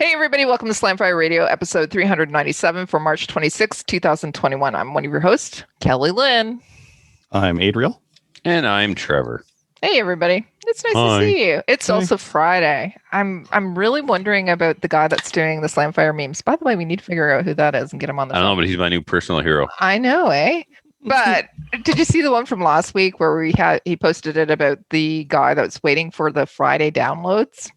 Hey, everybody. Welcome to Slamfire Radio, episode 397 for March 26, 2021. I'm one of your hosts, Kelly Lynn. I'm Adrian. And I'm Trevor. Hey, everybody. It's nice to see you. It's also Friday. I'm really wondering about the guy that's doing the Slamfire memes. By the way, we need to figure out who that is and get him on the show. I don't know, but he's my new personal hero. I know, eh? But did you see the one from last week where he posted it about the guy that was waiting for the Friday downloads?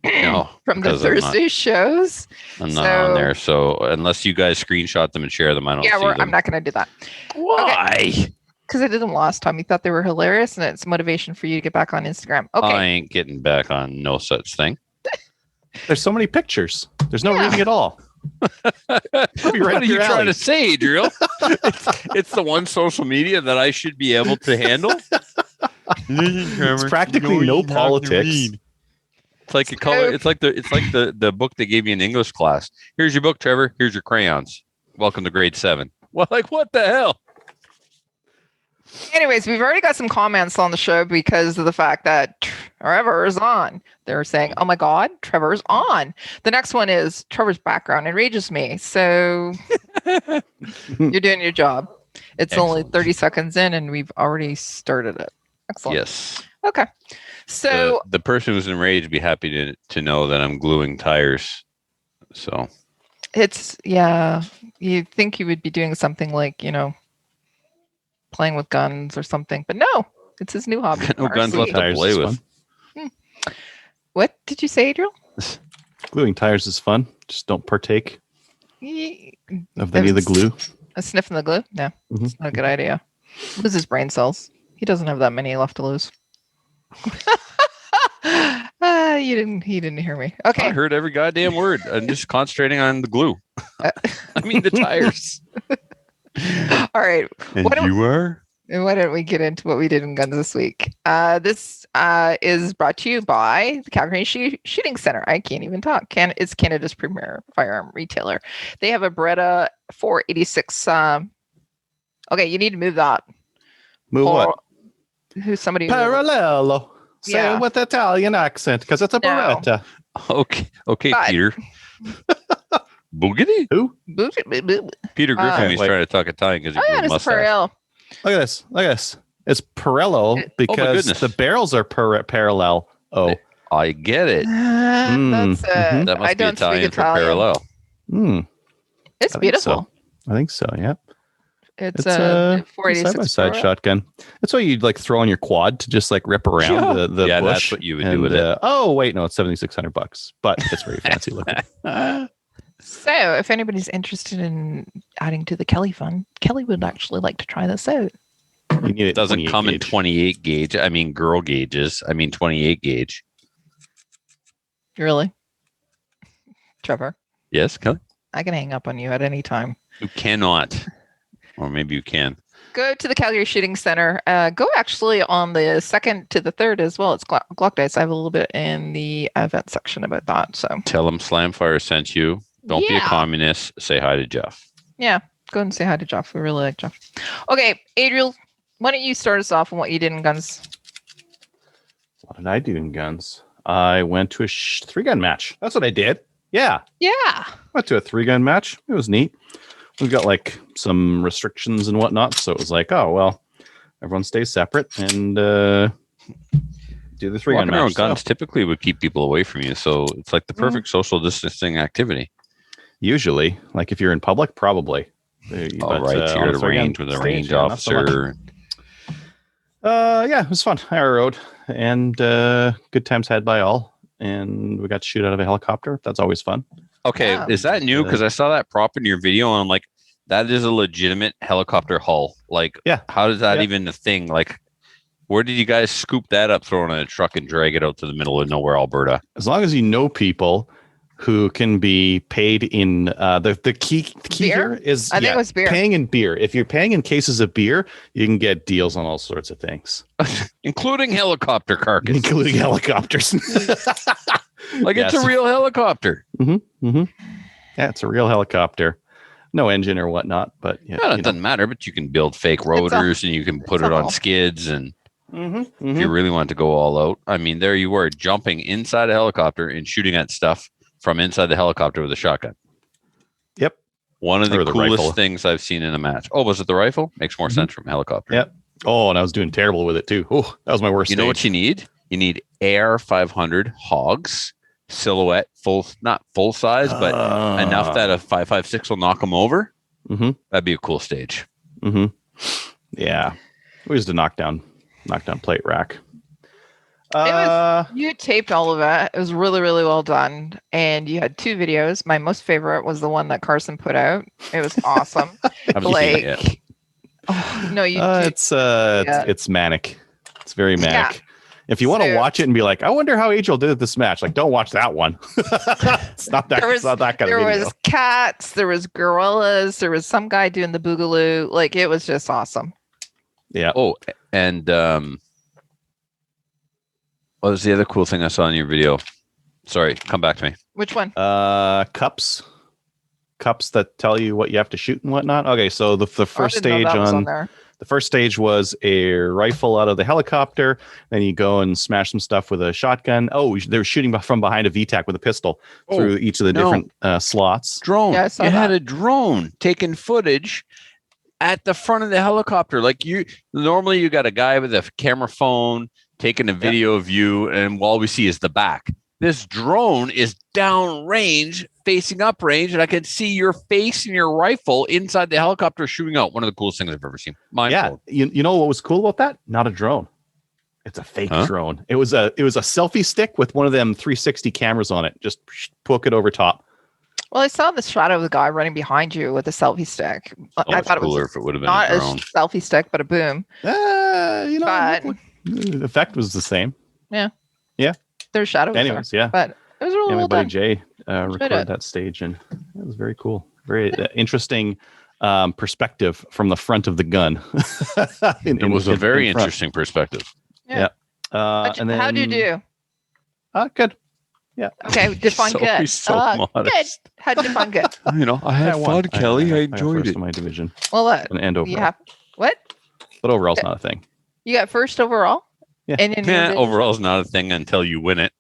No, from the Thursday shows. I'm not on there, so unless you guys screenshot them and share them, I don't see them. I'm not going to do that. Why? Because I did them last time. You thought they were hilarious, and it's motivation for you to get back on Instagram. Okay. I ain't getting back on no such thing. There's so many pictures. There's no reading at all. What are you trying to say, Adrian? it's the one social media that I should be able to handle. It's practically no politics. It's like the book they gave you in English class. Here's your book, Trevor. Here's your crayons. Welcome to grade 7. Well, what the hell? Anyways, we've already got some comments on the show because of the fact that Trevor is on. They're saying, "Oh my God, Trevor's on." The next one is Trevor's background enrages me. So you're doing your job. It's Excellent. only 30 seconds in, and we've already started it. Excellent. Yes. Okay. So the person who's enraged be happy to know that I'm gluing tires. So it's you'd think you would be doing something like, playing with guns or something, but no, it's his new hobby. No guns left to play with. What did you say, Adrian? Gluing tires is fun. Just don't partake of any of the glue. Sniffing the glue? No, it's not a good idea. Loses brain cells. He doesn't have that many left to lose. He didn't hear me. Okay. I heard every goddamn word. I'm just concentrating on the glue. I mean the tires. All right. And Why don't we get into what we did in guns this week? This is brought to you by the Calgary Shooting Center. I can't even talk. It's Canada's premier firearm retailer. They have a Beretta 486. Okay, you need to move that. Move what? Who's somebody? Parallel. Say it with Italian accent because it's a Beretta. Okay, Peter. Boogity? Who? Peter Griffin. He's trying to talk Italian because he grew a mustache. Look at this. It's Parello because the barrels are parallel. Oh, I get it. That must be Italian for parallel. It's beautiful. I think so. Yeah. It's a 486 side-by-side shotgun. That's what you'd throw on your quad to just rip around the bush. That's what you would do with it. Oh wait, no, it's $7,600, but it's very fancy looking. So, if anybody's interested in adding to the Kelly fund, Kelly would actually like to try this out. It doesn't come in 28 gauge. I mean, girl gauges. I mean, 28 gauge. Really, Trevor? Yes, Kelly. I can hang up on you at any time. You cannot. Or maybe you can. Go to the Calgary Shooting Center. Go actually on the 2nd to the 3rd as well. It's Glock Days. I have a little bit in the event section about that. So tell them Slamfire sent you. Don't be a communist. Say hi to Jeff. Yeah, go and say hi to Jeff. We really like Jeff. Okay, Adrian, why don't you start us off on what you did in guns? What did I do in guns? I went to a 3-gun match. That's what I did. Yeah. Went to a 3-gun match. It was neat. We've got some restrictions and whatnot, so it was everyone stays separate and do the 3-gun match. Around guns typically would keep people away from you, so it's like the perfect social distancing activity. Usually, if you're in public, probably. You're at a range with a range officer. It was fun. I rode, and good times had by all, and we got to shoot out of a helicopter. That's always fun. Okay, is that new? Because I saw that prop in your video, and I'm like, that is a legitimate helicopter hull. How is that even a thing? Where did you guys scoop that up, throw it in a truck, and drag it out to the middle of nowhere, Alberta? As long as you know people who can be paid in the key here is I think it was beer. Paying in beer. If you're paying in cases of beer, you can get deals on all sorts of things, including helicopter carcasses, including helicopters. It's a real helicopter. Yeah, it's a real helicopter. No engine or whatnot, but it doesn't matter. But you can build fake rotors and you can put it on skids and. If you really want to go all out, I mean, there you were jumping inside a helicopter and shooting at stuff from inside the helicopter with a shotgun. Yep. One of the coolest things I've seen in a match. Oh, was it the rifle? Makes more sense from helicopter. Yep. Oh, and I was doing terrible with it too. Oh, that was my worst. You know what you need? You need AR 500 hogs, silhouette, not full size, but enough that a 5.56 will knock them over. That'd be a cool stage. Yeah, we used to knock down plate rack. You taped all of it. It was really, really well done. And you had 2 videos. My most favorite was the one that Carson put out. It was awesome. Haven't seen it yet. Oh, no, you it's manic. It's very manic. Yeah. If you want to watch it and be like, I wonder how Adrian did this match, like, don't watch that one. It's not that kind of video. There was cats, there was gorillas, there was some guy doing the boogaloo. Like, it was just awesome. Yeah. Oh, and what was the other cool thing I saw in your video? Sorry, come back to me. Which one? Cups that tell you what you have to shoot and whatnot. Okay, so the first stage on there. The first stage was a rifle out of the helicopter. Then you go and smash some stuff with a shotgun. Oh, they were shooting from behind a VTAC with a pistol through each of the different slots. Drone. Yeah, you had a drone taking footage at the front of the helicopter. Like normally you got a guy with a camera phone taking a video of you, and all we see is the back. This drone is downrange, facing uprange, and I can see your face and your rifle inside the helicopter shooting out. One of the coolest things I've ever seen. You know what was cool about that? Not a drone. It's a fake drone. It was a selfie stick with one of them 360 cameras on it. Just poke it over top. Well, I saw the shot of the guy running behind you with a selfie stick. I thought it was if it would have been not a selfie stick, but a boom. The effect was the same. Yeah. Yeah. There's shadows. Anyways, there, but it was really well done. My buddy Jay recorded that stage, and it was very cool. Very interesting perspective from the front of the gun. It was a very interesting perspective. Yeah. And then, how'd you do? Good. Yeah. Okay. Define good. Good. How'd you define good? I had fun, Kelly. I enjoyed it. In my division. Well, and overall. What? But overall's not a thing. You got first overall? Yeah. And overall is not a thing until you win it.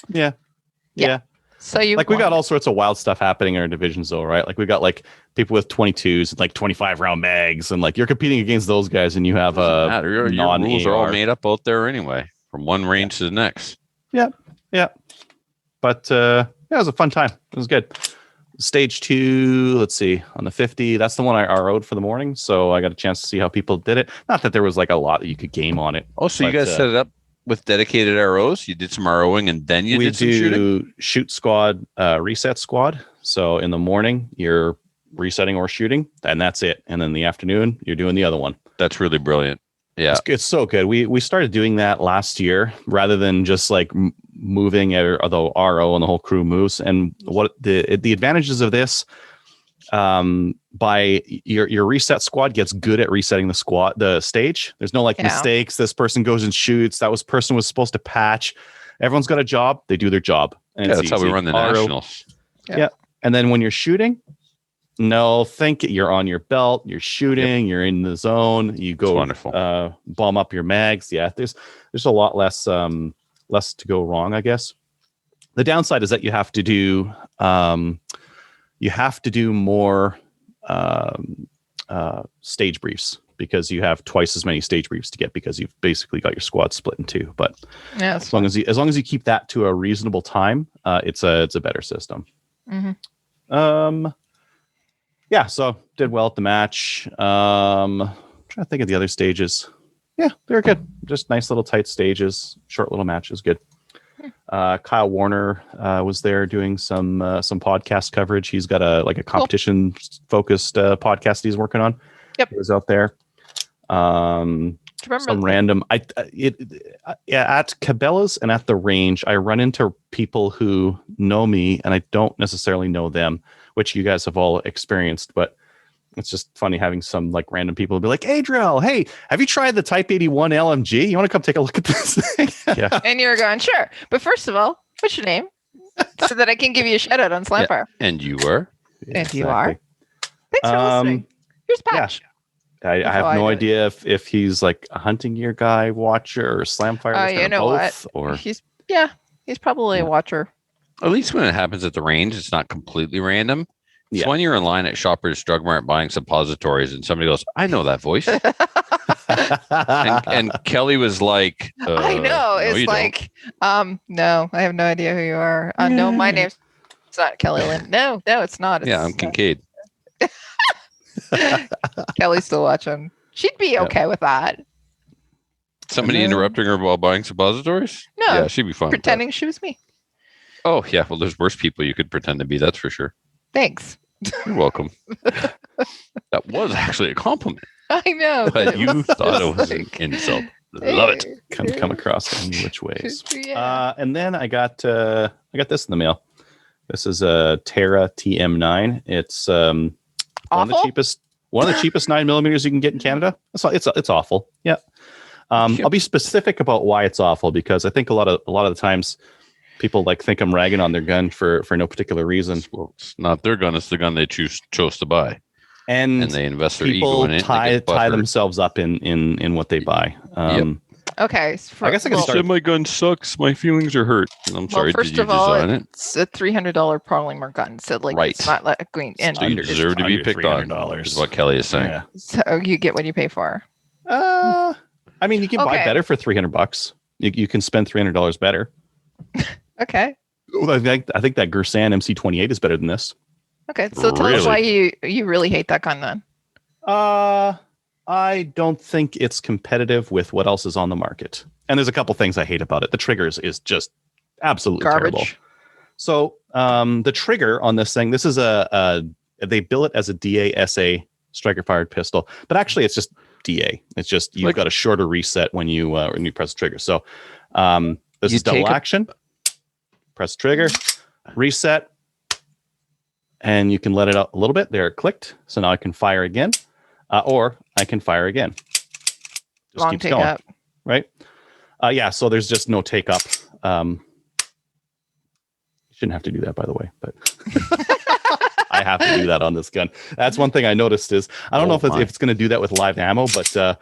Yeah. So we got all sorts of wild stuff happening in our divisions, though, right? Like we got like people with 22s, and like 25 round mags, and like you're competing against those guys, and you have your rules are all made up out there anyway, from one range to the next. Yeah. But it was a fun time. It was good. Stage 2, let's see, on the 50. That's the one I RO'd for the morning, so I got a chance to see how people did it. Not that there was like a lot that you could game on it. Oh, so you guys set it up with dedicated ROs? You did some ROing, and then you did some shooting? Shoot squad, reset squad. So in the morning, you're resetting or shooting, and that's it. And then in the afternoon, you're doing the other one. That's really brilliant. Yeah, it's so good. We started doing that last year rather than just like moving the RO and the whole crew moves. And what the advantages of this, by your reset squad gets good at resetting the stage. There's no mistakes. This person goes and shoots. Person was supposed to patch. Everyone's got a job. They do their job. And that's how we run the nationals. Yeah. And then when you're shooting, you're on your belt, you're shooting, you're in the zone, you go bomb up your mags. Yeah, there's a lot less to go wrong, I guess. The downside is that you have to do more stage briefs, because you have twice as many stage briefs to get, because you've basically got your squad split in two. But as long as you keep that to a reasonable time, it's a better system. Yeah, so did well at the match. Trying to think of the other stages. Yeah, they were good. Just nice little tight stages, short little matches. Good. Kyle Warner was there doing some podcast coverage. He's got a competition focused podcast he's working on. Yep, he was out there. Some random. At Cabela's and at the range, I run into people who know me, and I don't necessarily know them, which you guys have all experienced, but it's just funny having some like random people be like, Adrian, hey, have you tried the Type 81 LMG? You want to come take a look at this thing? Yeah. And you're going, sure. But first of all, what's your name? So that I can give you a shout out on Slamfire. Yeah. And you were? And you are. Thanks for listening. Here's Patch. Yeah. I have no idea if he's like a hunting gear guy, watcher, or Slamfire. You know both, what? Or he's probably a watcher. At least when it happens at the range, it's not completely random. It's Yeah. when you're in line at Shoppers Drug Mart buying suppositories and somebody goes, I know that voice. and Kelly was like, I know. no, It's you like, no, I have no idea who you are. No, my name's not Kelly Lynn. No, it's not. It's, yeah, I'm Kincaid. Kelly's still watching. She'd be okay with that. Somebody interrupting her while buying suppositories? No. Yeah, she'd be fine. Pretending she was me. Oh, yeah. Well, there's worse people you could pretend to be. That's for sure. Thanks. You're welcome. That was actually a compliment. I know. But you thought it was an insult. Love it. Come across in which ways. Yeah. And then I got this in the mail. This is a Terra TM9. It's one of the cheapest 9mm you can get in Canada. It's awful. Yeah. I'll be specific about why it's awful, because I think a lot of the times people think I'm ragging on their gun for no particular reason. Well, it's not their gun; it's the gun they chose to buy, and they invest their ego in it. Tie themselves up in what they buy. Okay. I guess I can start. My gun sucks. My feelings are hurt. I'm sorry. First of all, it's a $300 polymer gun, so it's not going in. So you deserve to be picked on. Is what Kelly is saying. Yeah. So you get what you pay for. I mean, you can buy better for $300. You can spend $300 better. Okay. I think that Gersan MC28 is better than this. Okay, so tell us why you really hate that gun then. I don't think it's competitive with what else is on the market. And there's a couple things I hate about it. The triggers is just absolutely garbage. Terrible. So the trigger on this thing, this is they bill it as a DA-SA striker fired pistol, but actually it's just DA. It's just you've got a shorter reset when you press the trigger. So this is double action. Press trigger, reset, and you can let it out a little bit. There, it clicked. So now I can fire again, or I can fire again. Just keeps going, up. Right? Yeah. So there's just no take up. You shouldn't have to do that, by the way, but I have to do that on this gun. That's one thing I noticed is I don't know if it's going to do that with live ammo, but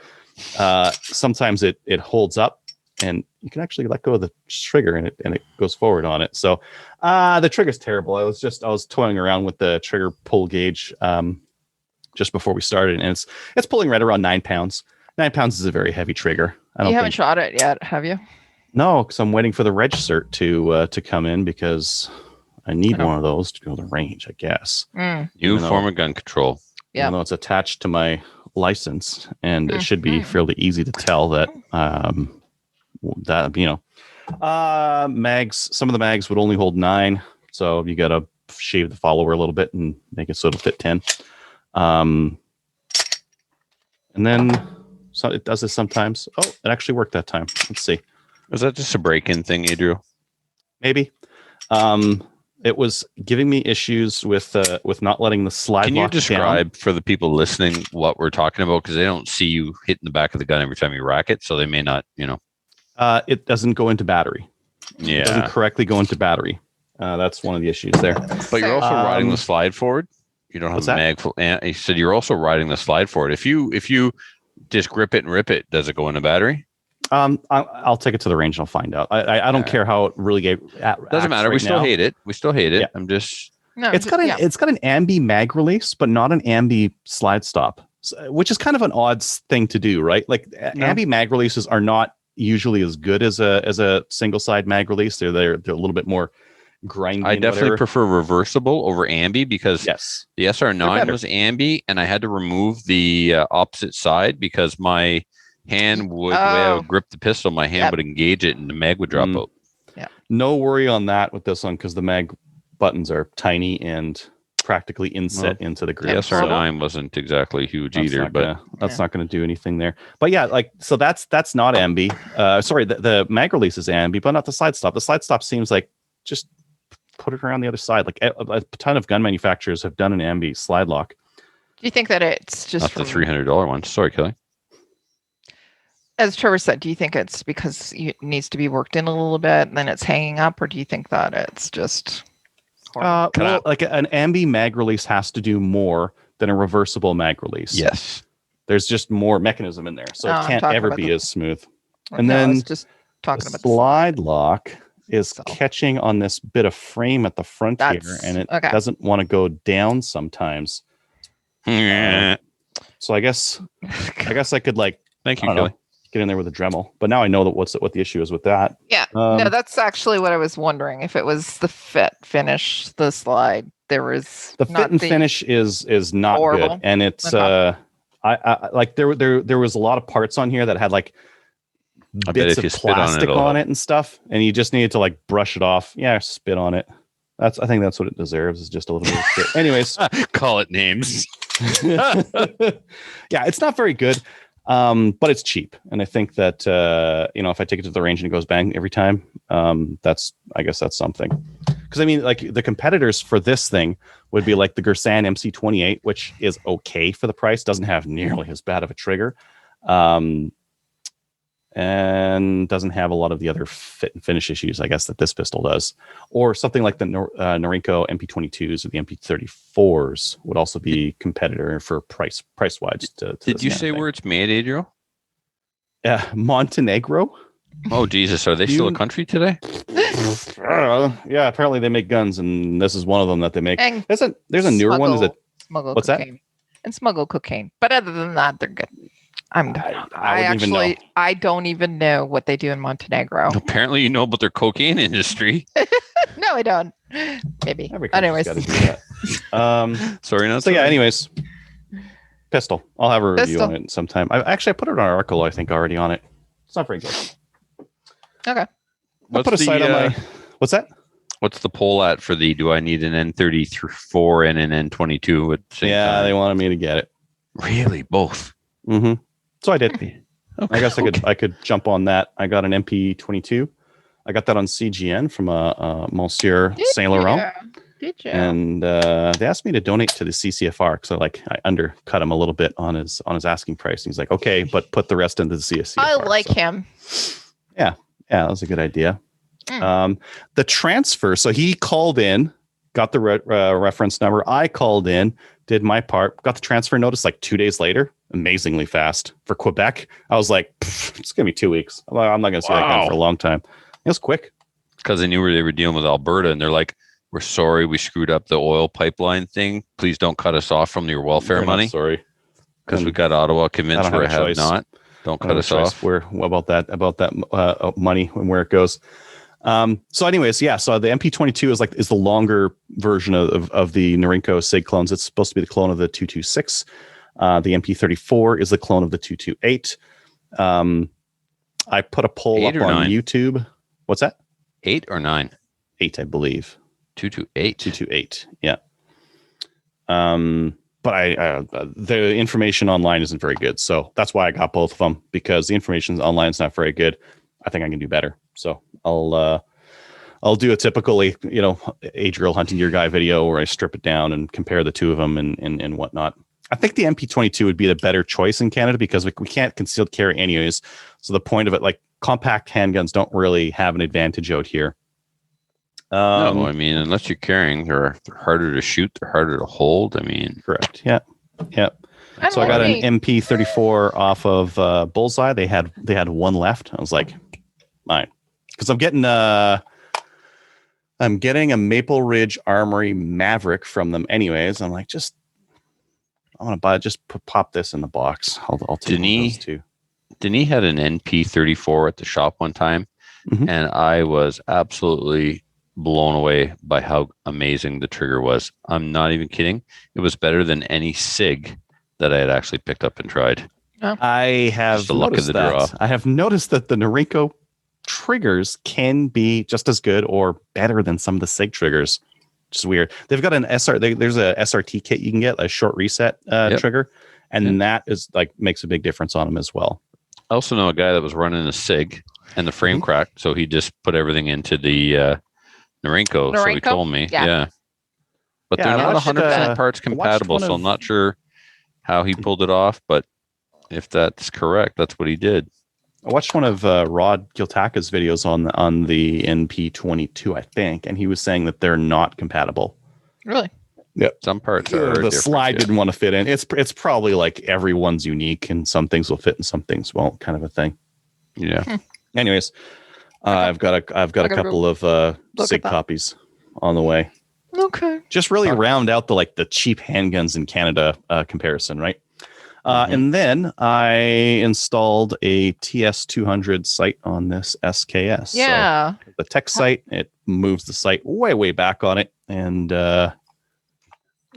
sometimes it holds up. And you can actually let go of the trigger and it goes forward on it. So the trigger's terrible. I was toying around with the trigger pull gauge just before we started, and it's pulling right around 9 pounds. 9 pounds is a very heavy trigger. You haven't shot it yet, have you? No, because I'm waiting for the reg cert to come in, because I need one of those to go to the range, I guess. New form of gun control. Yeah. Even though it's attached to my license, and it should be fairly easy to tell that mags, some of the mags would only hold 9, so you got to shave the follower a little bit and make it so it'll fit 10. And then it does this sometimes. Oh, it actually worked that time. Let's see. Was that just a break-in thing, Adrian? Maybe. It was giving me issues with not letting the slide. Can you describe for the people listening what we're talking about, because they don't see you hitting the back of the gun every time you rack it, so they may not, It doesn't go into battery. Yeah. It doesn't correctly go into battery. That's one of the issues there. But you're also riding the slide forward. You don't have the mag. You said you're also riding the slide forward. If you just grip it and rip it, does it go into battery? I'll take it to the range and I'll find out. I don't care how it really doesn't matter. We still hate it. We still hate it. Yeah. I'm just. No, it's got an ambi mag release, but not an ambi slide stop, which is kind of an odd thing to do, right? Like ambi mag releases are not usually as good as a single side mag release. They're a little bit more grindy. I definitely prefer reversible over ambi, because the SR9 was ambi, and I had to remove the opposite side because my hand would, the way I would grip the pistol, my hand would engage it and the mag would drop out. Yeah. No worry on that with this one, because the mag buttons are tiny and practically inset into the grip. The SR9 wasn't exactly huge either, but that's not going to do anything there. But yeah, so that's not ambi. Sorry, the mag release is ambi, but not the slide stop. The slide stop seems like just put it around the other side. Like a ton of gun manufacturers have done an ambi slide lock. Do you think that it's just not the $300 one? Sorry, Kelly. As Trevor said, do you think it's because it needs to be worked in a little bit and then it's hanging up, or do you think that it's just like an ambi mag release has to do more than a reversible mag release? Yes. There's just more mechanism in there, so it can't ever be as smooth. And then just talking about slide lock is catching on this bit of frame at the front here, and it doesn't want to go down sometimes. So I guess I could thank you, Kelly. Get in there with a Dremel, but now I know that what the issue is with that. Yeah, no, that's actually what I was wondering. If it was the fit finish, the slide, there was the fit and finish is not horrible. Good, and it's I like there was a lot of parts on here that had bits of plastic on it and stuff, and you just needed to brush it off. Yeah, spit on it. I think that's what it deserves, is just a little bit of spit. Anyways, call it names. Yeah, it's not very good. But it's cheap, and I think that if I take it to the range and it goes bang every time, I guess that's something. Because I mean, the competitors for this thing would be the Gersan MC28, which is okay for the price, doesn't have nearly as bad of a trigger, and doesn't have a lot of the other fit and finish issues, I guess, that this pistol does. Or something like the Norinco MP22s or the MP34s would also be competitor for price wise. Did you say where it's made, Adrian? Montenegro. Oh Jesus, are they still a country today? Yeah, apparently they make guns, and this is one of them that they make. There's a newer one. Is it what's cocaine. That? And smuggle cocaine. But other than that, they're good. I don't even know what they do in Montenegro. Apparently, you know about their cocaine industry. No, I don't. Maybe. Anyways, sorry, not. So yeah. Anyways, pistol. I'll have a review on it sometime. I put it on an article, I think, already on it. It's not very good. Okay. I'll put a sight on my. What's that? What's the poll at for the? Do I need an N34 and an N22 at the same time? They wanted me to get it. Really, both. Mm-hmm. So I did. Okay. I guess I could jump on that. I got an MP22. I got that on CGN from Monsieur Saint Laurent. Did you? And they asked me to donate to the CCFR because I undercut him a little bit on his asking price. And he's like, okay, but put the rest into the CCFR. I like him. Yeah, that was a good idea. The transfer. So he called in, got the reference number. I called in, did my part, got the transfer notice 2 days later. Amazingly fast for Quebec. I was like, it's gonna be 2 weeks. I'm not gonna see that guy for a long time. It was quick. Because they knew they were dealing with Alberta, and they're like, "We're sorry, we screwed up the oil pipeline thing. Please don't cut us off from your welfare money." Sorry, because we got Ottawa convinced we have not. Don't cut us off. About that money and where it goes. So anyways, yeah. So the MP22 is the longer version of the Norinco SIG clones. It's supposed to be the clone of the 226. The MP34 is the clone of the 228. I put a poll up on YouTube. What's that? 8 or 9? 8, I believe. 228. 228. Yeah. But the information online isn't very good, so that's why I got both of them, because the information online is not very good. I think I can do better. So I'll do a typical, Adrian hunting gear guy video where I strip it down and compare the two of them and whatnot. I think the MP22 would be the better choice in Canada because we can't concealed carry anyways. So the point of it, compact handguns don't really have an advantage out here. No, I mean, unless you're carrying, they're harder to shoot, they're harder to hold. I mean, correct. Yeah. So I got an MP34 off of Bullseye. They had one left. I was like, mine, because I'm getting a Maple Ridge Armory Maverick from them anyways. I'm like, I want to buy it. Just pop this in the box. I'll take those two. Denis had an NP34 at the shop one time, and I was absolutely blown away by how amazing the trigger was. I'm not even kidding. It was better than any SIG that I had actually picked up and tried. Oh. I have the luck of the draw. I have noticed that the Norinco triggers can be just as good or better than some of the SIG triggers. Which is weird. They've got an there's a SRT kit you can get, a short reset trigger, and that is makes a big difference on them as well. I also know a guy that was running a SIG and the frame cracked, so he just put everything into the Norinco. So he told me, but they're not 100% parts compatible, so I'm not sure how he pulled it off, but if that's correct, that's what he did. I watched one of Rod Giltaka's videos on the NP22, I think, and he was saying that they're not compatible. Really? Yeah. Some parts are the slide didn't want to fit in. It's probably everyone's unique, and some things will fit and some things won't, kind of a thing. Yeah. Anyways, I've got a couple of SIG copies on the way. Okay. Just really round out the cheap handguns in Canada comparison, right? And then I installed a TS200 sight on this SKS. Yeah. So the tech sight, it moves the sight way back on it. And what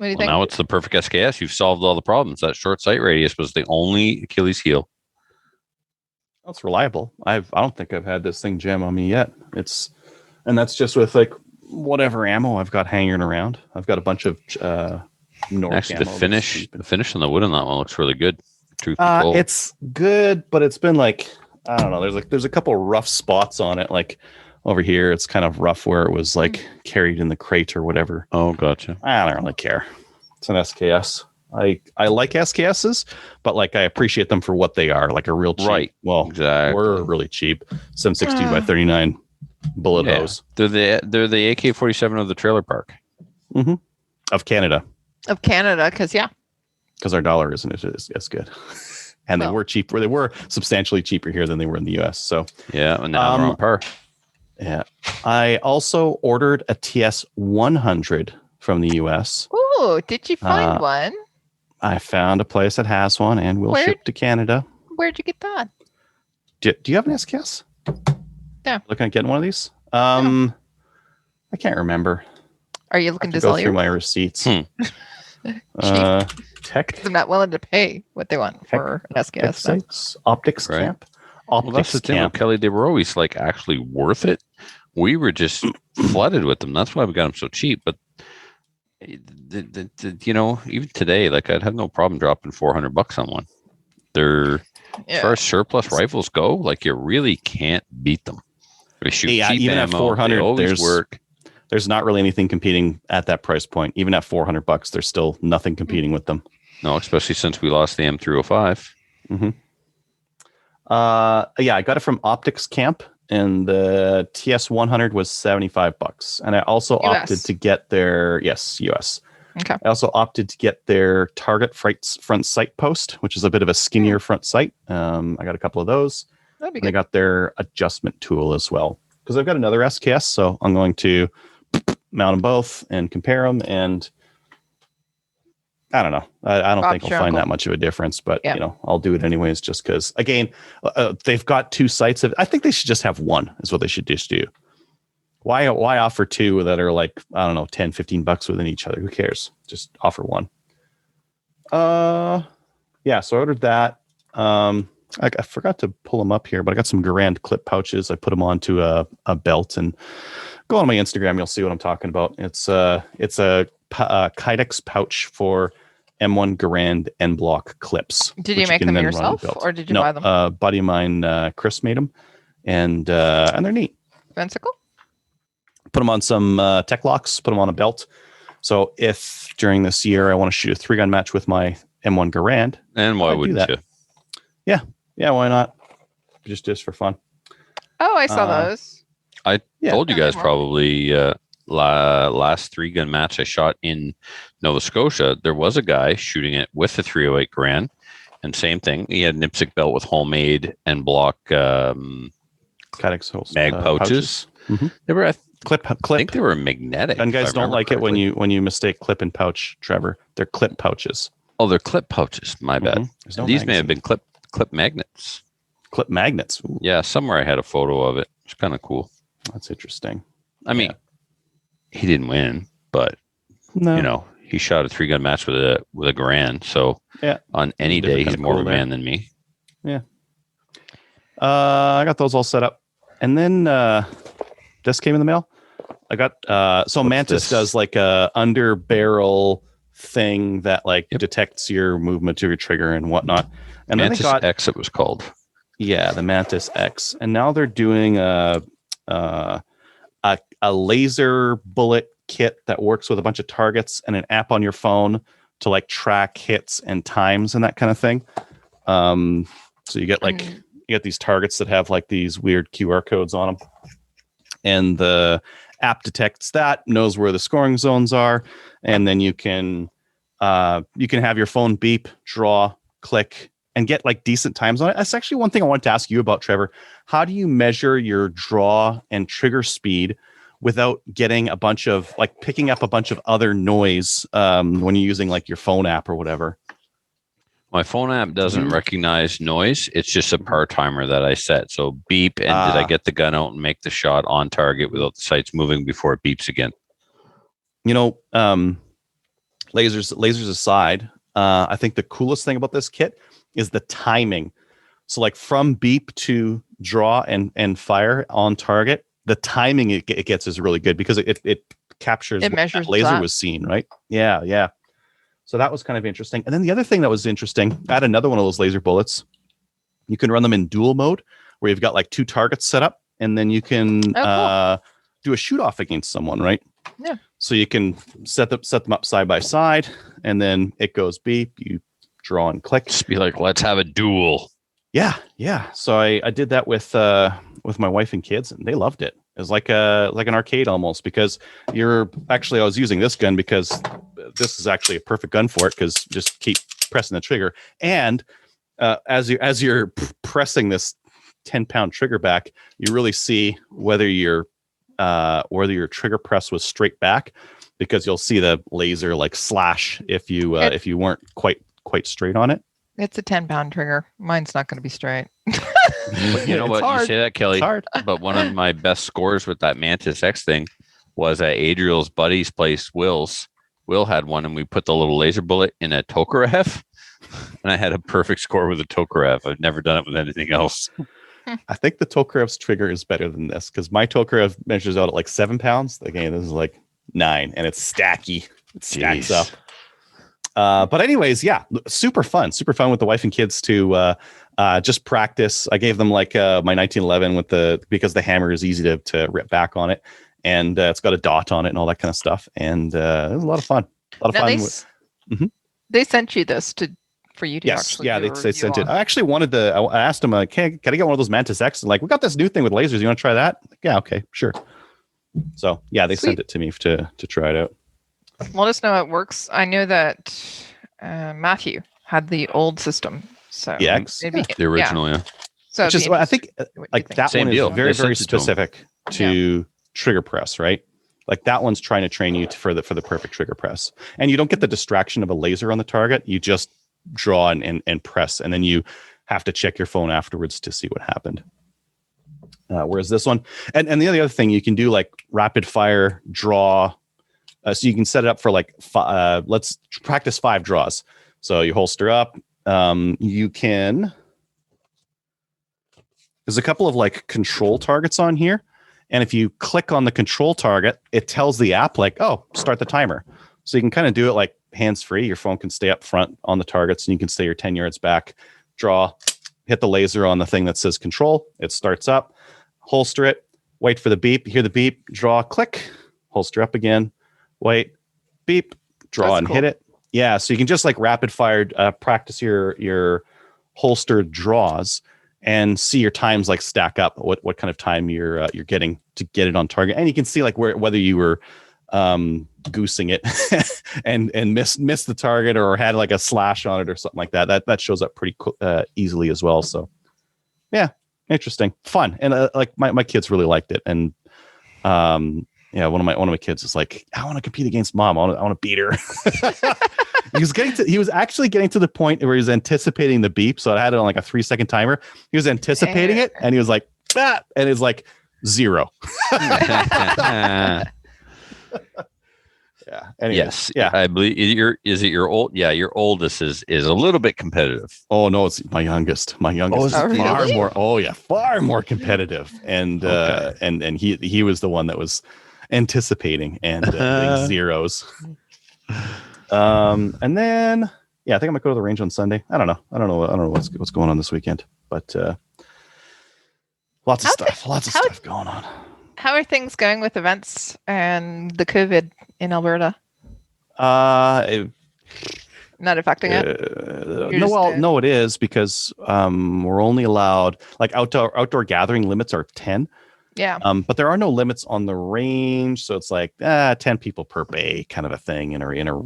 do you think? Now it's the perfect SKS. You've solved all the problems. That short sight radius was the only Achilles heel. It's reliable. I don't think I've had this thing jam on me yet. And that's just with whatever ammo I've got hanging around. I've got a bunch of Actually, the finish on the wood on that one looks really good. Truth be told. It's good, but it's been I don't know. There's a couple rough spots on it. Like over here, it's kind of rough where it was carried in the crate or whatever. Oh, gotcha. I don't really care. It's an SKS. I like SKSs, but I appreciate them for what they are, a real cheap. Right. Well, exactly. We're really cheap. 760 by 39 bullet hose. They're the AK-47 of the trailer park. Mm-hmm. Of Canada. Because our dollar isn't as good. And they were cheaper. They were substantially cheaper here than they were in the US. So yeah, and now they're on par. Yeah. I also ordered a TS100 from the US. Ooh, did you find one? I found a place that has one and will ship to Canada. Where'd you get that? Do you have an SKS? Yeah. Looking at getting one of these? I can't remember. Are you looking to go sell through my receipts? Tech. I'm not willing to pay what they want for an SKS. Optics Camp. Well, that's the thing with Kelly. They were always actually worth it. We were just flooded with them. That's why we got them so cheap. But even today, I'd have no problem dropping $400 on one. They're as far as surplus rifles go, you really can't beat them. They shoot cheap even ammo, at 400, they always work. There's not really anything competing at that price point. Even at $400, there's still nothing competing with them. No, especially since we lost the M305. Mm-hmm. I got it from Optics Camp, and the TS100 was $75. And I also opted to get their US. Okay. I also opted to get their Target front sight post, which is a bit of a skinnier front sight. I got a couple of those. That'd be good. I got their adjustment tool as well, because I've got another SKS, so I'm going to mount them both and compare them. And I don't know. I don't think I'll find that much of a difference, but I'll do it anyways, just because, again, they've got two sights. I think they should just have one is what they should just do. Why offer two that are I don't know, $10, $15 within each other? Who cares? Just offer one. So I ordered that. I forgot to pull them up here, but I got some Garand clip pouches. I put them onto a belt, and go on my Instagram. You'll see what I'm talking about. It's a Kydex pouch for M1 Garand N block clips. Did you make them yourself, or did you buy them? A buddy of mine, Chris, made them, and they're neat. Fancy. Put them on some tech locks. Put them on a belt. So if during this year I want to shoot a 3-gun match with my M1 Garand, and why wouldn't you? Yeah, why not? Just for fun. Oh, I saw those. I told you guys probably last 3-gun match I shot in Nova Scotia. There was a guy shooting it with the 308 Garand, and same thing. He had an IPSC belt with homemade and block mag pouches. Mm-hmm. They were clip. I think they were magnetic. And guys don't like correctly. It when you mistake clip and pouch, Trevor. They're clip pouches. Oh, they're clip pouches. My bad. Mm-hmm. These may have been clip magnets. Clip magnets. Ooh. Yeah, somewhere I had a photo of it. It's kind of cool. That's interesting. I mean, he didn't win, but he shot a 3-gun match with a Garand. So on any day, he's more of a man than me. Yeah. I got those all set up, and then this came in the mail. I got so Mantis does a under barrel thing that detects your movement of your trigger and whatnot. And Mantis then they got X, it was called. Yeah, the Mantis X, and now they're doing a laser bullet kit that works with a bunch of targets and an app on your phone to track hits and times and that kind of thing. So you get these targets that have these weird QR codes on them, and the app detects that, knows where the scoring zones are, and then you can have your phone beep, draw, click, and get like decent times on it. That's actually one thing I wanted to ask you about, Trevor. How do you measure your draw and trigger speed without getting a bunch of like picking up a bunch of other noise when you're using like your phone app or whatever? My phone app doesn't recognize noise. It's just a par timer that I set. So beep, and did I get the gun out and make the shot on target without the sights moving before it beeps again? Lasers aside, I think the coolest thing about this kit is the timing. So like from beep to draw and fire on target, the timing it gets is really good because it captures what that laser was seen, right? Yeah. So that was kind of interesting. And then the other thing that was interesting, I had another one of those laser bullets. You can run them in dual mode where you've got like 2 targets set up, and then you can do a shoot off against someone, right? Yeah. So you can set them up side by side, and then it goes beep, you draw and click. Just be like, let's have a duel. Yeah. So I did that with my wife and kids, and they loved it. It was like an arcade almost, because I was using this gun because this is actually a perfect gun for it, because just keep pressing the trigger. And as you're pressing this 10-pound trigger back, you really see whether your trigger press was straight back, because you'll see the laser like slash if you weren't quite straight on it. It's a 10-pound trigger. Mine's not going to be straight. But you know what? Hard. You say that, Kelly. It's hard. But one of my best scores with that Mantis X thing was at Adrian's buddy's place, Will's. Will had one, and we put the little laser bullet in a Tokarev, and I had a perfect score with a Tokarev. I've never done it with anything else. I think the Tokarev's trigger is better than this, because my Tokarev measures out at like 7 pounds. Again, this is like 9, and it's stacky. It stacks up. But anyways, yeah, super fun with the wife and kids to just practice. I gave them like my 1911 because the hammer is easy to rip back on it, and it's got a dot on it and all that kind of stuff. And it was a lot of fun. They sent you this for you to actually. Yeah, they sent it. I actually wanted I asked them, can I get one of those Mantis X? And like, we got this new thing with lasers. You want to try that? Like, yeah, okay, sure. So yeah, they sent it to me to try it out. Let us know how it works. I know that Matthew had the old system, so the X, the original, yeah. So which is I think like that Same one deal. is very very specific to trigger press, right? Like that one's trying to train you for the perfect trigger press, and you don't get the distraction of a laser on the target. You just draw and press, and then you have to check your phone afterwards to see what happened. Whereas this one, and the other thing, you can do like rapid fire draw. So you can set it up for like, let's practice 5 draws. So you holster up. You can, there's a couple of like control targets on here. And if you click on the control target, it tells the app like, oh, start the timer. So you can kind of do it like hands-free. Your phone can stay up front on the targets, and you can stay your 10 yards back, draw, hit the laser on the thing that says control. It starts up, holster it, wait for the beep, hear the beep, draw, click, holster up again. Wait, beep, draw. That's and cool. Hit it. Yeah, so you can just like rapid fire practice your holstered draws and see your times like stack up. What kind of time you're getting to get it on target, and you can see like whether you were goosing it and missed the target or had like a slash on it or something like that. That shows up pretty easily as well. So yeah, interesting, fun, and like my kids really liked it, and yeah, one of my kids is like, I want to compete against mom. I want to beat her. He was actually getting to the point where he was anticipating the beep. So I had it on like a 3-second timer. He was anticipating it, and he was like, ah, and it's like 0. Yeah. Anyways, yes. Yeah. I believe your oldest is a little bit competitive. Oh no, it's my youngest. My youngest is far really? more. Oh yeah, far more competitive. And okay. and he was the one that was anticipating and hitting zeros. And then yeah, I think I might go to the range on Sunday. I don't know what's going on this weekend, but lots of stuff going on. How are things going with events and the COVID in Alberta? Not affecting it? No, it is, because we're only allowed, like, outdoor gathering limits are 10. Yeah. But there are no limits on the range, so it's like 10 people per bay kind of a thing in a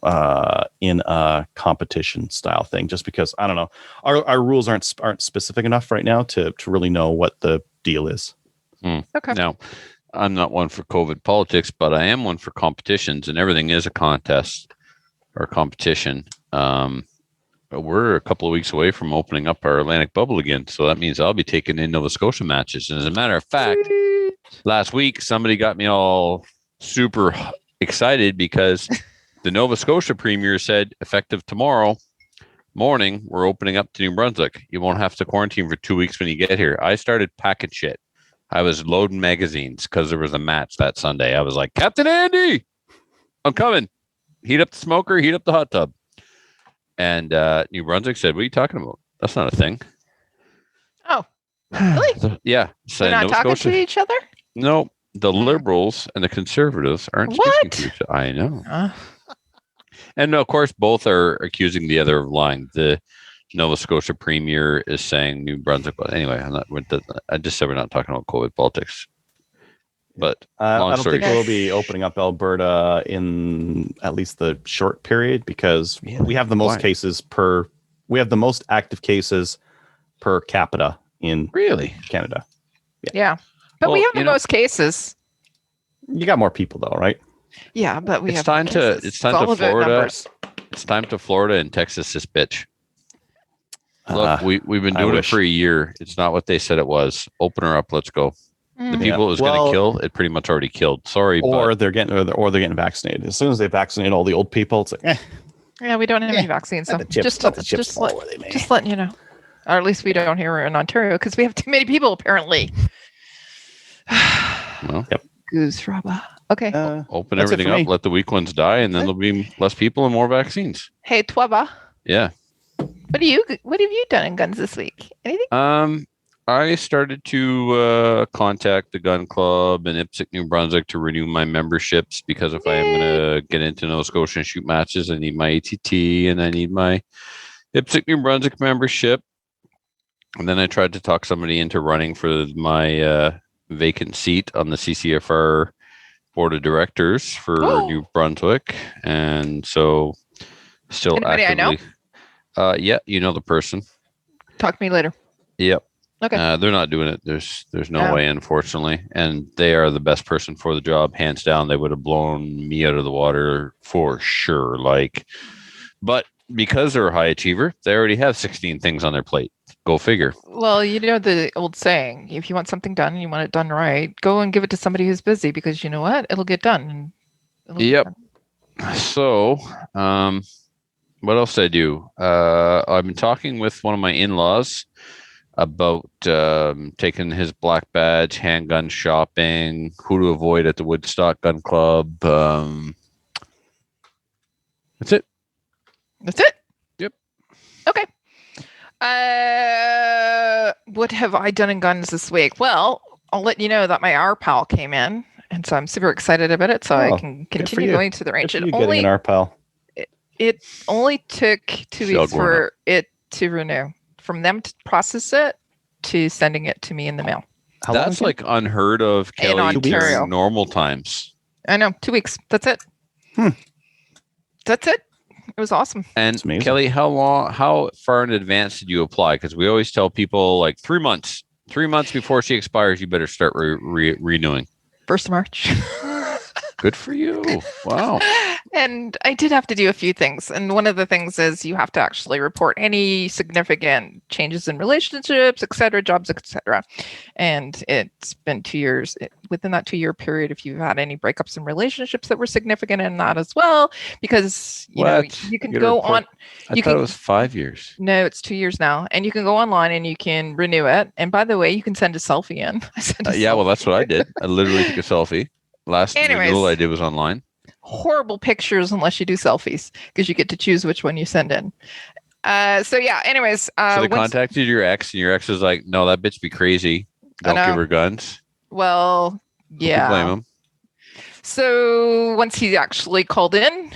in a competition style thing, just because I don't know, our rules aren't specific enough right now to really know what the deal is. Okay. Now, I'm not one for COVID politics, but I am one for competitions, and everything is a contest or competition. We're a couple of weeks away from opening up our Atlantic bubble again, so that means I'll be taking in Nova Scotia matches. And as a matter of fact, last week somebody got me all super excited because the Nova Scotia Premier said, effective tomorrow morning, we're opening up to New Brunswick. You won't have to quarantine for 2 weeks when you get here. I started packing shit. I was loading magazines because there was a match that Sunday. I was like, Captain Andy, I'm coming. Heat up the smoker, heat up the hot tub. And New Brunswick said, what are you talking about? That's not a thing. Oh, really? Yeah. So they're not Nova talking Scotia, to each other? No, the Liberals and the Conservatives aren't speaking to each other. I know. And of course, both are accusing the other of lying. The Nova Scotia Premier is saying New Brunswick. But anyway, I just said we're not talking about COVID politics. But I don't think we'll be opening up Alberta in at least the short period because we have the most cases we have the most active cases per capita in Canada. Yeah. But we have the most cases. You got more people though, right? Yeah, but it's time to Florida. It's time to Florida and Texas this bitch. Look, we've been doing it for a year. It's not what they said it was. Open her up. Let's go. The people it was going to kill, it pretty much already killed. Sorry, or they're getting vaccinated. As soon as they vaccinate all the old people, it's like, yeah, we don't have any vaccines, so just letting you know, or at least we don't here in Ontario because we have too many people apparently. Well, yep. Goose rubber. Okay. Open everything up. Let the weak ones die, and then there'll be less people and more vaccines. Hey, Twaba. Yeah. What have you done in guns this week? Anything? I started to contact the gun club in Ipsic, New Brunswick to renew my memberships because if I am going to get into Nova Scotia and shoot matches, I need my ATT and I need my Ipsic, New Brunswick membership. And then I tried to talk somebody into running for my vacant seat on the CCFR board of directors for New Brunswick. And so still anybody actively. I know? Yeah, you know the person. Talk to me later. Yep. Okay. They're not doing it. There's no way, unfortunately. And they are the best person for the job, hands down. They would have blown me out of the water for sure. But because they're a high achiever, they already have 16 things on their plate. Go figure. Well, you know the old saying, if you want something done and you want it done right, go and give it to somebody who's busy because you know what? It'll get done. Yep. So, what else did I do? I've been talking with one of my in-laws about taking his black badge, handgun shopping, who to avoid at the Woodstock Gun Club. That's it. That's it? Yep. Okay. What have I done in guns this week? Well, I'll let you know that my RPAL came in, and so I'm super excited about it, so I can continue going to the range. It only an RPAL. It only took 2 weeks for it to renew. From them to process it to sending it to me in the mail. That's like unheard of, Kelly, in Ontario. during normal times. I know, 2 weeks. That's it. That's it. It was awesome. And Kelly, how far in advance did you apply? Because we always tell people like 3 months. 3 months before she expires, you better start renewing. 1st of March. Good for you. Wow. And I did have to do a few things. And one of the things is you have to actually report any significant changes in relationships, et cetera, jobs, et cetera. And it's been 2 years. Within that 2 year period, if you've had any breakups in relationships that were significant in that as well, because you know you can go on. I thought it was 5 years. No, it's 2 years now. And you can go online and you can renew it. And by the way, you can send a selfie in. Well, that's what I did. I literally took a selfie. Last renewal I did was online. Horrible pictures unless you do selfies because you get to choose which one you send in. So they contacted your ex and your ex was like, no, that bitch be crazy. Don't give her guns. Well, yeah. Blame him. So once he actually called in,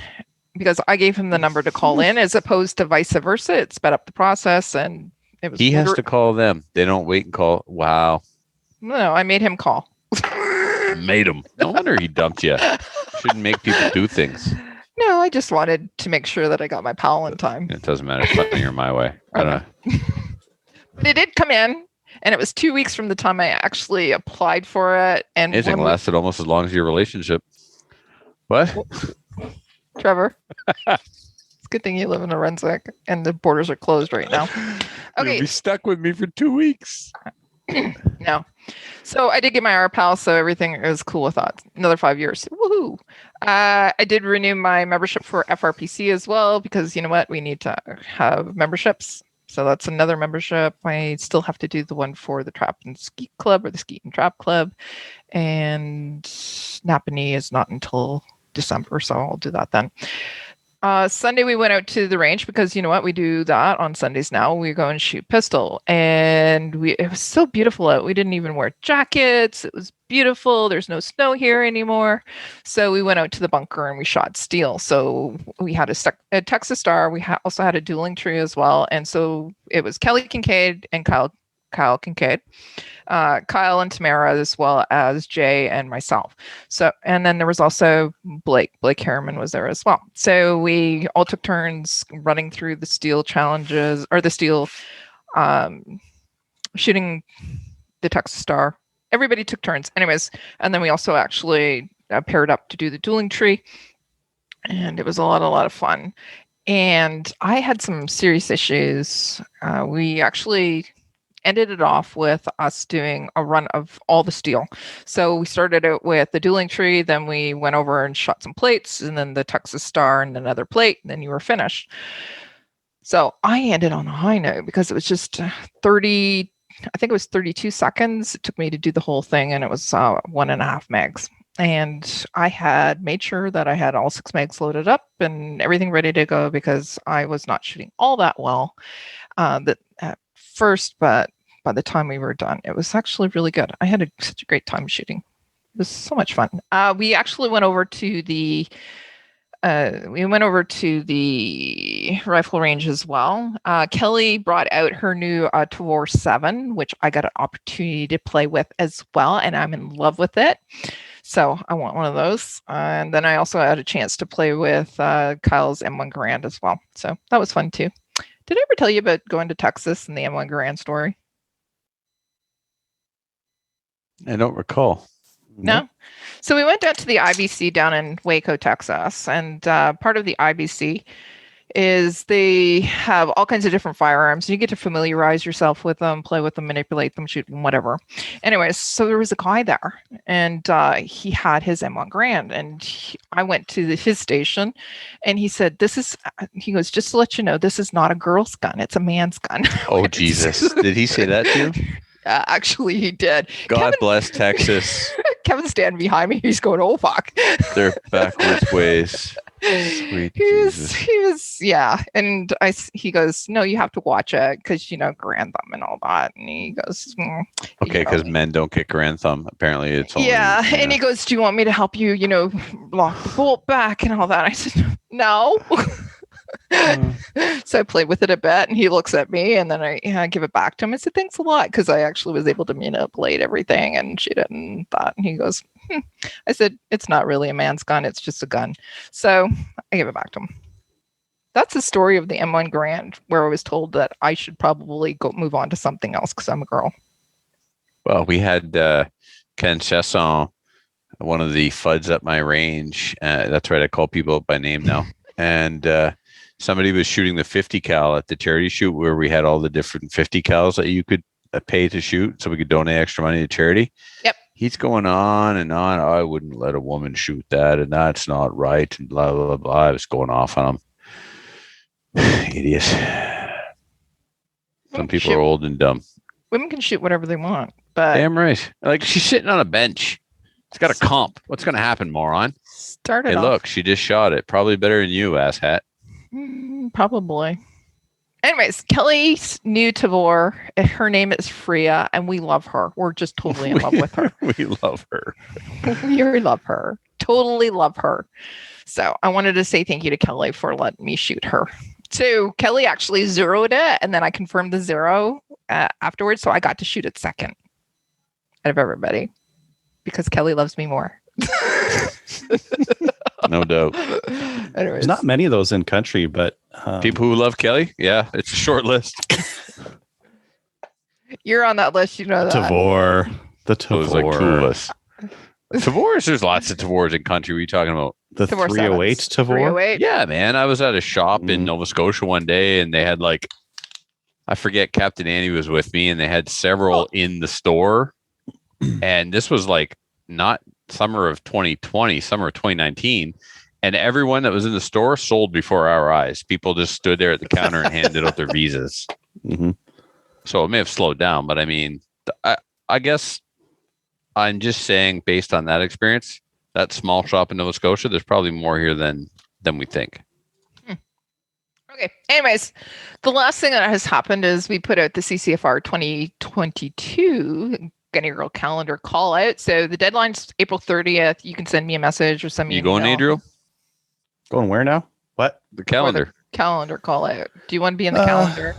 because I gave him the number to call in as opposed to vice versa, it sped up the process and it was. He has to call them. They don't wait and call. Wow. No, I made him call. Made him. No wonder he dumped you. Shouldn't make people do things. No, I just wanted to make sure that I got my PAL in time. It doesn't matter. It's not your my way. I don't know. But it did come in, and it was 2 weeks from the time I actually applied for it. And anything lasted almost as long as your relationship. What? Trevor? It's a good thing you live in Lorenzo and the borders are closed right now. Okay. You'll be stuck with me for 2 weeks. No. So I did get my RPAL, so everything is cool with that. Another 5 years. Woohoo! I did renew my membership for FRPC as well, because you know what? We need to have memberships. So that's another membership. I still have to do the one for the Trap and Skeet Club or the Skeet and Trap Club. And Napanee is not until December, so I'll do that then. Sunday we went out to the range because you know what, we do that on Sundays now. We go and shoot pistol, and it was so beautiful out. We didn't even wear jackets. It was beautiful. There's no snow here anymore, so we went out to the bunker and we shot steel. So we had a Texas Star. We also had a dueling tree as well, and so it was Kelly Kincaid and Kyle Kincaid. Kyle and Tamara, as well as Jay and myself. So, and then there was also Blake Harriman was there as well. So we all took turns running through the steel challenges, or the steel shooting the Texas Star. Everybody took turns anyways. And then we also actually paired up to do the dueling tree. And it was a lot of fun. And I had some serious issues. We actually ended it off with us doing a run of all the steel. So we started out with the dueling tree, then we went over and shot some plates, and then the Texas Star and another plate, and then you were finished. So I ended on a high note because it was just 32 seconds it took me to do the whole thing, and it was 1.5 megs. And I had made sure that I had all 6 megs loaded up and everything ready to go because I was not shooting all that well at first, but by the time we were done, it was actually really good. I had such a great time shooting. It was so much fun. We actually went over to the rifle range as well. Kelly brought out her new Trevors 7, which I got an opportunity to play with as well, and I'm in love with it. So I want one of those. And then I also had a chance to play with Kyle's M1 Garand as well. So that was fun too. Did I ever tell you about going to Texas and the M1 Garand story? I don't recall. No? So we went down to the IBC down in Waco, Texas. And part of the IBC is they have all kinds of different firearms. You get to familiarize yourself with them, play with them, manipulate them, shoot them, whatever. Anyways, so there was a guy there, and he had his M1 Garand, and I went to his station, and he said, he goes, just to let you know, this is not a girl's gun. It's a man's gun. Oh, Jesus. Did he say that to you? Actually, he did. God bless Texas. Kevin's standing behind me. He's going, oh, fuck. They're backwards ways. Sweet he was, yeah. And he goes, no, you have to watch it because, Grand Thumb and all that. And he goes, okay, because men don't get Grand Thumb. Apparently it's only, yeah. And he goes, do you want me to help you, lock the bolt back and all that? I said, no. So I played with it a bit, and he looks at me, and then I give it back to him. I said, thanks a lot, because I actually was able to manipulate everything and shoot it and that. And he goes, I said, it's not really a man's gun, it's just a gun. So I gave it back to him. That's the story of the M1 Garand, where I was told that I should probably go move on to something else because I'm a girl. Well, we had Ken Chesson, one of the FUDs at my range. That's right, I call people by name now. And somebody was shooting the 50 cal at the charity shoot where we had all the different 50 cals that you could pay to shoot so we could donate extra money to charity. Yep. He's going on and on. I wouldn't let a woman shoot that, and that's not right, and blah, blah, blah. I was going off on him. Idiots. Some people are old and dumb. Women can shoot whatever they want, but damn right. Like, she's sitting on a bench. It's got a comp. What's going to happen, moron? Hey, look, she just shot it. Probably better than you, asshat. Probably. Anyways, Kelly's new Trevor, her name is Freya, and we love her. We're just totally in love with her. We love her. We love her. Totally love her. So I wanted to say thank you to Kelly for letting me shoot her. So Kelly actually zeroed it, and then I confirmed the zero afterwards, so I got to shoot it second out of everybody because Kelly loves me more. No doubt. There's not many of those in country, but people who love Kelly, yeah, it's a short list. You're on that list, you know that. Tavor. The Tavor. Tavors, there's lots of Tavors in country. What are you talking about? The Tavor 308 Tavor? 308? Yeah, man. I was at a shop in Nova Scotia one day, and they had I forget, Captain Annie was with me, and they had several in the store. And this was not summer of 2020, summer of 2019. And everyone that was in the store sold before our eyes. People just stood there at the counter and handed out their visas. Mm-hmm. So it may have slowed down, but I mean, I guess I'm just saying, based on that experience, that small shop in Nova Scotia, there's probably more here than we think. Okay. Anyways, the last thing that has happened is we put out the CCFR 2022 Gunny Girl calendar call out. So the deadline's April 30th. You can send me a message or send me an email. You going, Adrian? Going where now? What? The calendar. The calendar call out. Do you want to be in the calendar?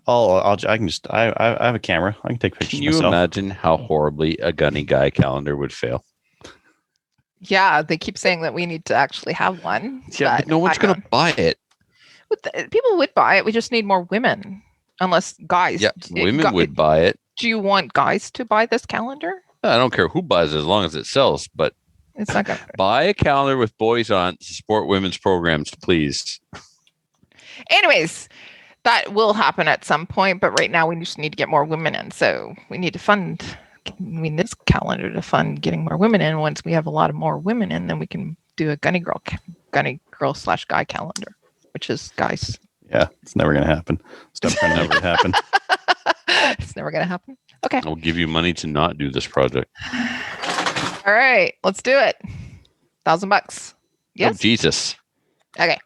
I can just. I have a camera. I can take pictures. Can you myself. imagine how horribly a Gunny Guy calendar would fail? Yeah, they keep saying that we need to actually have one. Yeah, but no one's going to buy it. People would buy it. We just need more women, unless guys. Yeah, women would buy it. Do you want guys to buy this calendar? I don't care who buys it as long as it sells, but it's not going to buy a calendar with boys on to support women's programs, please. Anyways, that will happen at some point, but right now we just need to get more women in. So we need to fund this calendar to fund getting more women in. Once we have a lot of more women in, then we can do a Gunny Girl/Guy calendar, which is guys. Yeah, it's never going to happen. Stop trying to never happen. It's never going to happen. Okay. I'll give you money to not do this project. All right, let's do it. $1,000. Yes. Oh, Jesus. Okay.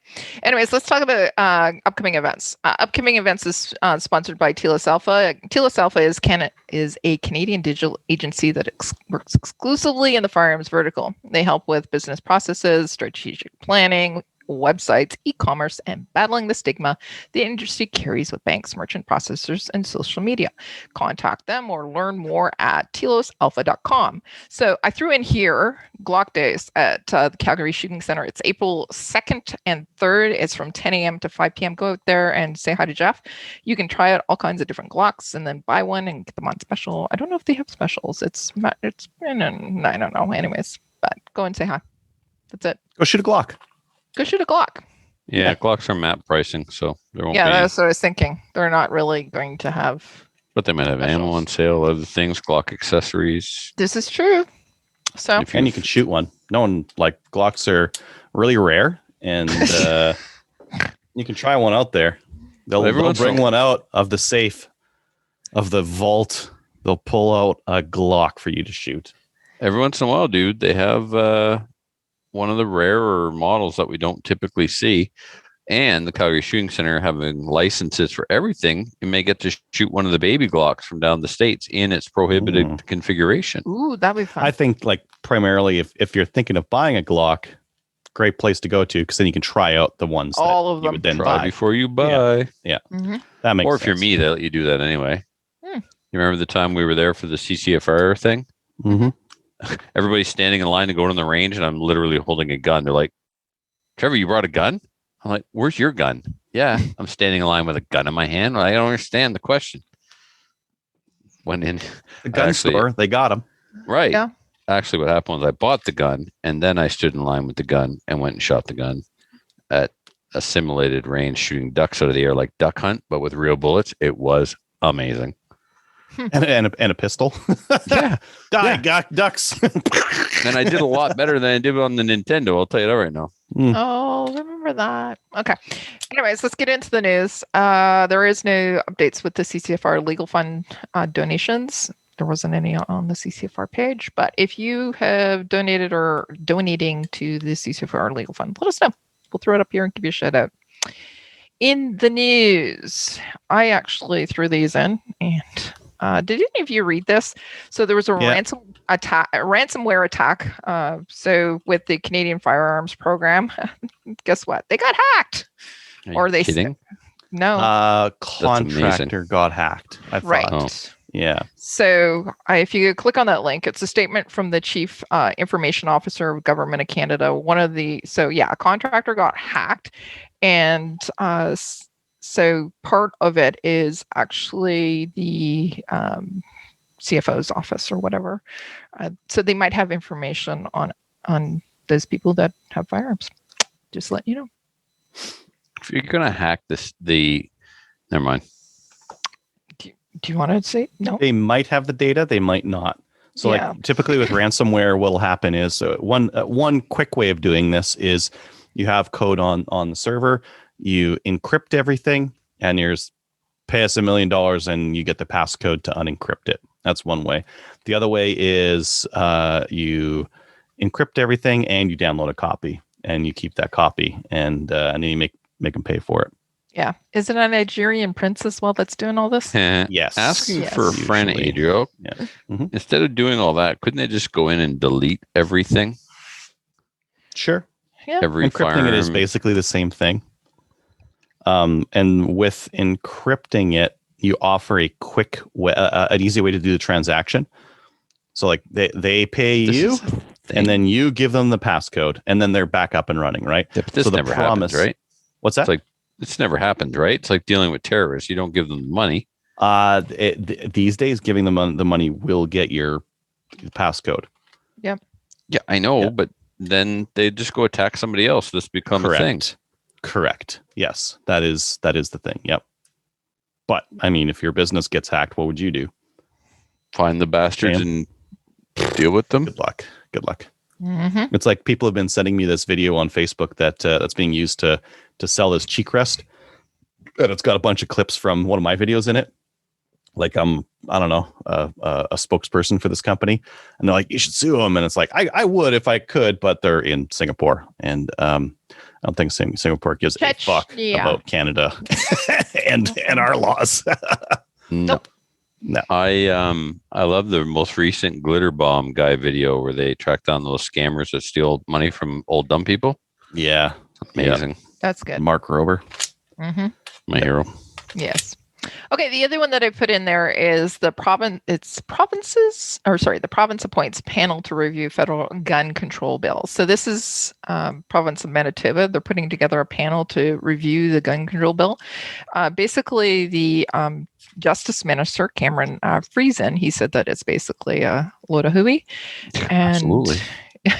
Anyways, let's talk about upcoming events. Upcoming events is sponsored by TLS Alpha. TLS Alpha is a Canadian digital agency that works exclusively in the firearms vertical. They help with business processes, strategic planning, websites, e-commerce, and battling the stigma the industry carries with banks, merchant processors, and social media. Contact them or learn more at telosalpha.com. So I threw in here Glock Days at the Calgary Shooting Center. It's April 2nd and 3rd. It's from 10 a.m. to 5 p.m. Go out there and say hi to Jeff. You can try out all kinds of different Glocks and then buy one and get them on special. I don't know if they have specials. I don't know. Anyways, but go and say hi. That's it. Go shoot a Glock. Go shoot a Glock. Yeah, Glocks are map pricing, so there won't be. Yeah, that's what I was thinking. They're not really going to have. But they might have ammo on sale, other things, Glock accessories. This is true. So and you can shoot one. No one Glocks are really rare, and you can try one out there. They'll bring one out of the safe, of the vault. They'll pull out a Glock for you to shoot. Every once in a while, dude, they have one of the rarer models that we don't typically see. And the Calgary Shooting Center having licenses for everything, you may get to shoot one of the baby Glocks from down the States in its prohibited configuration. Ooh, that'd be fun. I think primarily if you're thinking of buying a Glock, great place to go to, because then you can try out the ones all that of them. You would then try buy before you buy. Yeah. Mm-hmm. That makes sense. Or if you're me, they let you do that anyway. You remember the time we were there for the CCFR thing? Mm-hmm. Everybody's standing in line to go to the range, and I'm literally holding a gun. They're like, Trevor, you brought a gun? I'm like, where's your gun? Yeah, I'm standing in line with a gun in my hand. I don't understand the question. Went in. The gun store, they got them. Right. Yeah. Actually, what happened was I bought the gun, and then I stood in line with the gun and went and shot the gun at a simulated range, shooting ducks out of the air like Duck Hunt, but with real bullets. It was amazing. And a pistol. Yeah. Ducks. And I did a lot better than I did on the Nintendo. I'll tell you that right now. Oh, remember that. Okay. Anyways, let's get into the news. There is no updates with the CCFR legal fund donations. There wasn't any on the CCFR page, but if you have donated or donating to the CCFR legal fund, let us know. We'll throw it up here and give you a shout out. In the news, I actually threw these in, and did any of you read this? So there was a ransomware attack. So with the Canadian Firearms Program, guess what? They got hacked. Are you kidding? No. Contractor got hacked. I thought. Right. Oh. Yeah. So if you click on that link, it's a statement from the Chief Information Officer of Government of Canada. A contractor got hacked, and so part of it is actually the CFO's office or whatever. So they might have information on those people that have firearms. Just let you know. If you're gonna hack never mind. Do you want to say no? They might have the data, they might not. So like typically with ransomware, what'll happen is one quick way of doing this is you have code on the server, you encrypt everything, and yours pay us $1 million and you get the passcode to unencrypt it. That's one way. The other way is you encrypt everything and you download a copy and you keep that copy and then you make them pay for it. Yeah. Is it a Nigerian prince as well that's doing all this? Yes. Asking for a friend, Adrian. Yeah. Mm-hmm. Instead of doing all that, couldn't they just go in and delete everything? Sure. Yeah. Encrypting it is basically the same thing. And with encrypting it, you offer a quick way, an easy way to do the transaction. So like they pay you and then you give them the passcode and then they're back up and running, right? Yeah, but this never happens, right? What's that? It's never happened, right? It's like dealing with terrorists. You don't give them money. These days, giving them the money will get your passcode. Yep. Yeah, I know, but then they just go attack somebody else. This becomes a thing. Correct. Yes, that is the thing. Yep. But I mean, if your business gets hacked, what would you do? Find the bastards and deal with them. Good luck. Mm-hmm. It's like people have been sending me this video on Facebook that's being used to sell as cheek rest, and it's got a bunch of clips from one of my videos in it. Like I don't know, a spokesperson for this company, and they're like, you should sue them. And it's like, I would if I could, but they're in Singapore, and I don't think Singapore gives a fuck about Canada and our laws. Nope. No. I love the most recent glitter bomb guy video where they track down those scammers that steal money from old dumb people. Yeah. Amazing. That's good. Mark Rober. Mm-hmm. My hero. Yes. Okay, the other one that I put in there is the province appoints panel to review federal gun control bills. So this is province of Manitoba. They're putting together a panel to review the gun control bill. Basically, the Justice Minister, Cameron Friesen, he said that it's basically a load of hooey. And absolutely.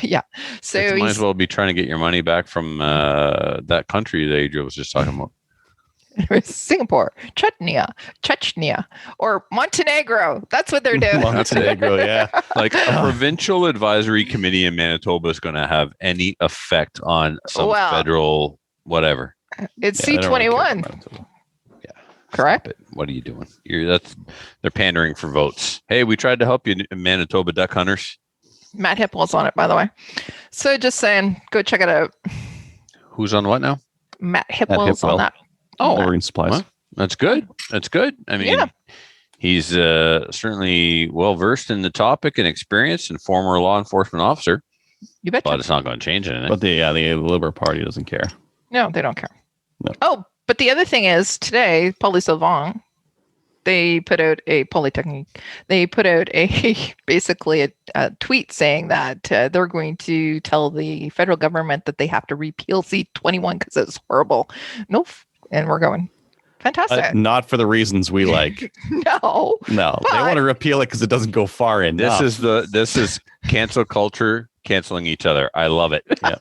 Yeah. So you might as well be trying to get your money back from that country that Adrian was just talking about. Singapore, Chechnya, or Montenegro. That's what they're doing. Montenegro, yeah. Like a provincial advisory committee in Manitoba is going to have any effect on some federal whatever. It's C-21. Yeah, correct. What are you doing? They're pandering for votes. Hey, we tried to help you, Manitoba duck hunters. Matt Hipple's on it, by the way. So just saying, go check it out. Who's on what now? Matt Hipple's on that. Oh, Wolverine supplies. Well, that's good. That's good. I mean, he's certainly well versed in the topic and experienced and former law enforcement officer. You betcha. But it's not going to change anything. But the Liberal Party doesn't care. No, they don't care. No. Oh, but the other thing is today, Poly Sylvain, they put out a basically a tweet saying that they're going to tell the federal government that they have to repeal C-21 because it's horrible. Nope. And we're going, fantastic. Not for the reasons we like. No. They want to repeal it because it doesn't go far enough. This is cancel culture canceling each other. I love it. Yeah.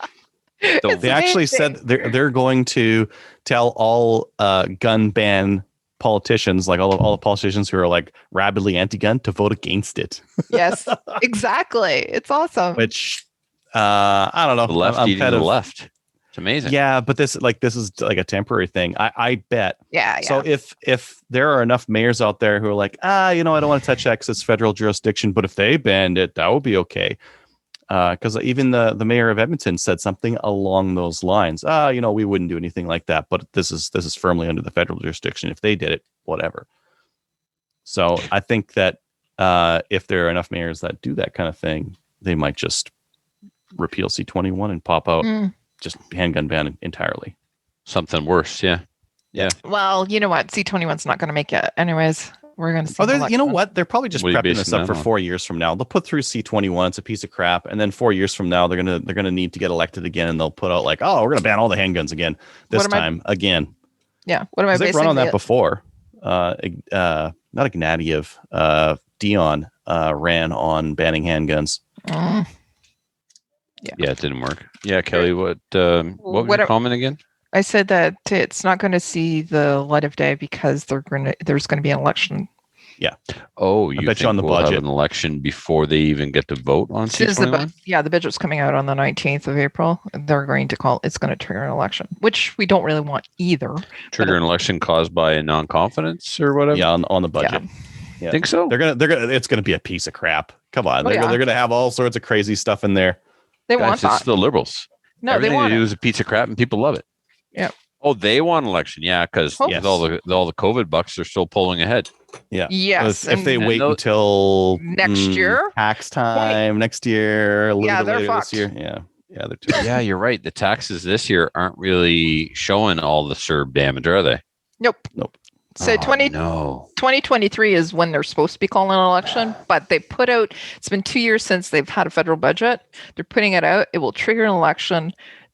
They actually said they're going to tell all gun ban politicians, like all the politicians who are like rabidly anti-gun, to vote against it. Yes, exactly. It's awesome. Which I don't know. The left eating the left. It's amazing. Yeah, but this is like a temporary thing. I bet. Yeah. So if there are enough mayors out there who are like, I don't want to touch that because it's federal jurisdiction, but if they banned it, that would be okay. Because even the mayor of Edmonton said something along those lines. We wouldn't do anything like that, but this is firmly under the federal jurisdiction. If they did it, whatever. So I think that if there are enough mayors that do that kind of thing, they might just repeal C-21 and pop out just handgun ban entirely. Something worse, yeah. Well, you know what? C-21's not going to make it anyways. we're going to see. You know what? They're probably just prepping this up for 4 years from now. They'll put through C21. It's a piece of crap, and then 4 years from now, they're gonna need to get elected again, and they'll put out like, oh, we're gonna ban all the handguns again this time again. Yeah. What am I? They've run on that before. Not Ignatieff. Dion ran on banning handguns. Yeah, it didn't work. Yeah, Kelly, what was your comment again? I said that it's not going to see the light of day because there's going to be an election. Yeah. Oh, I bet you on the budget. Have an election before they even get to vote on C21? The budget's coming out on the 19th of April. They're going to it's going to trigger an election, which we don't really want either. Trigger an election caused by a non-confidence or whatever? Yeah, on the budget. Yeah. Think so? They're gonna. It's gonna be a piece of crap. Come on, they're gonna have all sorts of crazy stuff in there. They want that. It's the liberals. No, everything they want they do is a piece of crap, and people love it. Yeah. Oh, they want an election. Yeah, because all the COVID bucks are still pulling ahead. Yeah. Yes. If they wait until next year, tax time next year, a little bit later this year. Yeah. Yeah, they're too. Yeah, you're right. The taxes this year aren't really showing all the CERB damage, are they? Nope. So 2023 is when they're supposed to be calling an election, but they put out, it's been 2 years since they've had a federal budget. They're putting it out. It will trigger an election.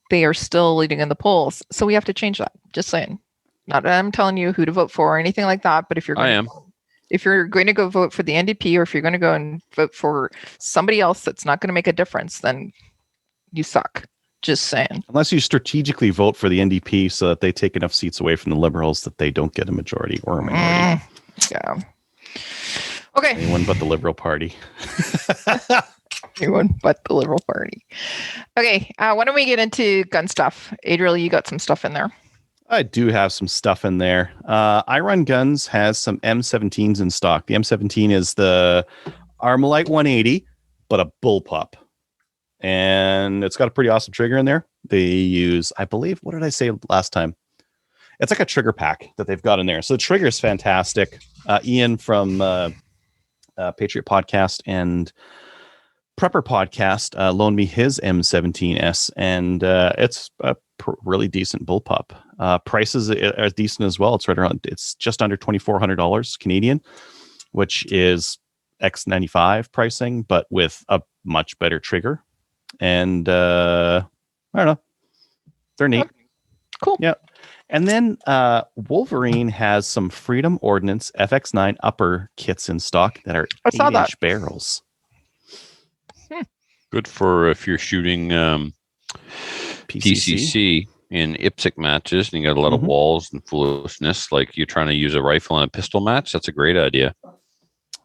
They are still leading in the polls. So we have to change that. Just saying. Not that I'm telling you who to vote for or anything like that, but if you're going to go vote for the NDP, or if you're going to go and vote for somebody else that's not going to make a difference, then you suck. Just saying. Unless you strategically vote for the NDP so that they take enough seats away from the Liberals that they don't get a majority or a minority. Yeah. Okay. Anyone but the Liberal Party. Anyone but the Liberal Party. Okay. Why don't we get into gun stuff? Adrian, you got some stuff in there. I do have some stuff in there. I Run Guns has some M17s in stock. The M17 is the Armalite 180, but a bullpup. And it's got a pretty awesome trigger in there. They use, I believe, what did I say last time? It's like a trigger pack that they've got in there. So the trigger is fantastic. Ian from Patriot Podcast and Prepper Podcast loaned me his M17S, and it's a really decent bullpup. Prices are decent as well. It's right around, it's just under $2,400 Canadian, which is X95 pricing, but with a much better trigger. And I don't know, they're neat. Cool. Yeah. And then Wolverine has some Freedom Ordnance FX9 upper kits in stock that are 8-inch barrels. Good for if you're shooting PCC in IPSC matches and you got a lot of walls and foolishness, like you're trying to use a rifle in a pistol match. That's a great idea.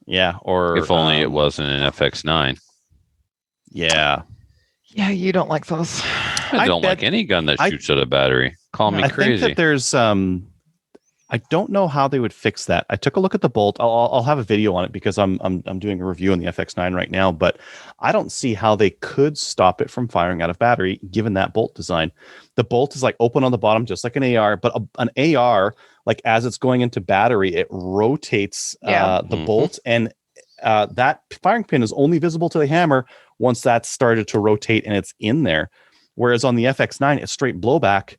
Yeah. Or if only it wasn't an FX9. Yeah. Yeah, you don't like those. I don't like any gun that shoots at a battery. Call me crazy. I think that there's I don't know how they would fix that. I took a look at the bolt. I'll have a video on it because I'm doing a review on the FX9 right now, but I don't see how they could stop it from firing out of battery given that bolt design. The bolt is like open on the bottom just like an AR, but an AR, like as it's going into battery, it rotates the bolt, and that firing pin is only visible to the hammer once that's started to rotate and it's in there. Whereas on the FX9, it's straight blowback.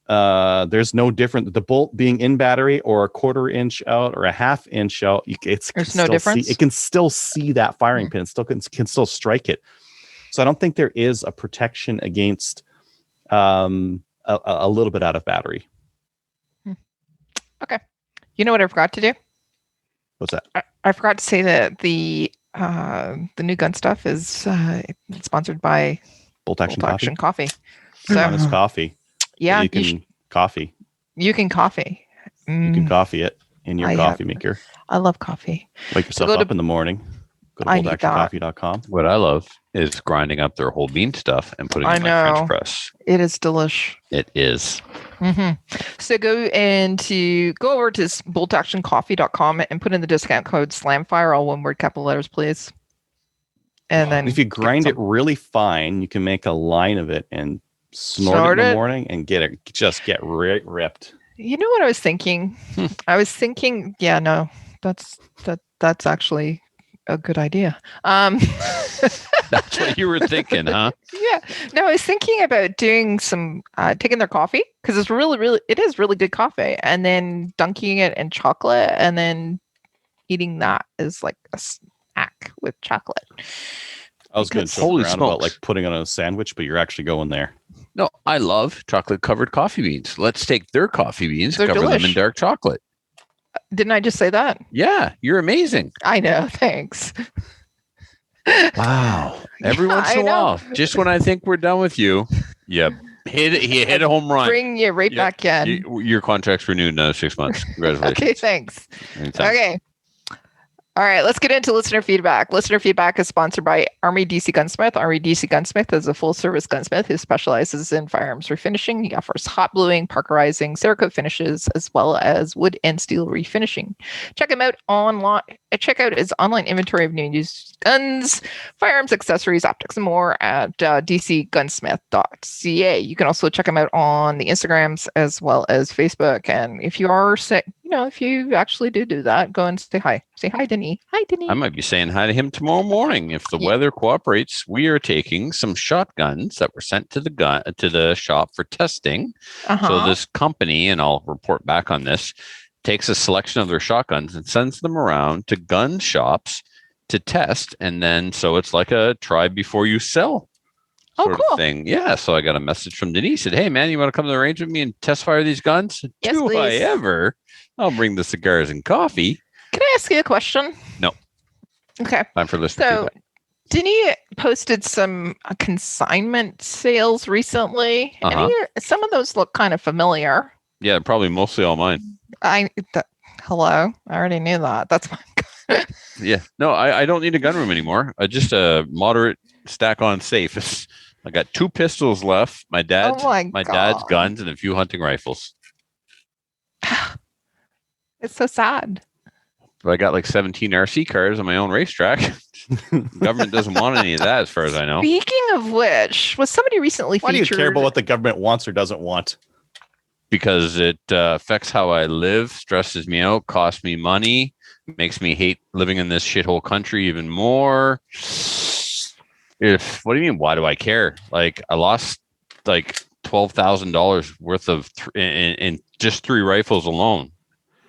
There's no different. The bolt being in battery or a 1/4 inch out or a 1/2 inch out, there's no difference. It can still see that firing pin. It can still strike it. So I don't think there is a protection against a little bit out of battery. Okay. You know what I forgot to do? What's that? I forgot to say that the new gun stuff is sponsored by Bolt Action Coffee. So honest coffee. Yeah, you can coffee. You can coffee. You can coffee it in your coffee maker. I love coffee. Wake yourself up in the morning. Go to boltactioncoffee.com. What I love is grinding up their whole bean stuff and putting it in my French press. It is delish. It is. So go over to boltactioncoffee.com and put in the discount code SLAMFIRE, all one word, capital letters, please. And then if you grind it really fine, you can make a line of it and snort it in the morning and get ripped. You know what I was thinking? I was thinking, that's actually a good idea. That's what you were thinking, huh? Yeah. No, I was thinking about doing some taking their coffee, because it is really good coffee, and then dunking it in chocolate and then eating that as like a snack with chocolate. I was going to joke around about like putting it on a sandwich, but you're actually going there. No, I love chocolate-covered coffee beans. Let's take their coffee beans, cover them in dark chocolate. Didn't I just say that? Yeah, you're amazing. I know. Thanks. Wow. Every once in a while, just when I think we're done with you, he hit a home run. Bring you right back in. Your contract's renewed in 6 months. Congratulations. Okay, thanks. Anytime. Okay. All right, let's get into listener feedback. Listener feedback is sponsored by Army DC Gunsmith. Army DC Gunsmith is a full-service gunsmith who specializes in firearms refinishing. He offers hot bluing, parkerizing, Cerakote finishes, as well as wood and steel refinishing. Check him out online. Check out his online inventory of new and used guns, firearms, accessories, optics, and more at dcgunsmith.ca. You can also check him out on the Instagrams as well as Facebook. And if you are if you actually do that, go and say hi. Say hi, Denny. Hi, Denny. I might be saying hi to him tomorrow morning. If the weather cooperates, we are taking some shotguns that were sent to the shop for testing. So this company, and I'll report back on this, takes a selection of their shotguns and sends them around to gun shops to test. And then, so it's like a try before you sell sort of thing. Yeah. So I got a message from Denise. Said, hey, man, you want to come to the range with me and test fire these guns? Yes, please. I ever? I'll bring the cigars and coffee. Can I ask you a question? No. Okay. Time for listening. So, Denny posted some consignment sales recently. Some of those look kind of familiar. Yeah, probably mostly all mine. Hello. I already knew that. That's my Yeah. No, I don't need a gun room anymore. Just a moderate stack on safe. I got 2 pistols left. My dad's guns and a few hunting rifles. It's so sad. But I got like 17 RC cars on my own racetrack. Government doesn't want any of that, as far as I know. Speaking of which, was somebody recently featured? Why do you care about what the government wants or doesn't want? Because it affects how I live, stresses me out, costs me money, makes me hate living in this shithole country even more. What do you mean? Why do I care? Like, I lost like $12,000 worth of in just 3 rifles alone.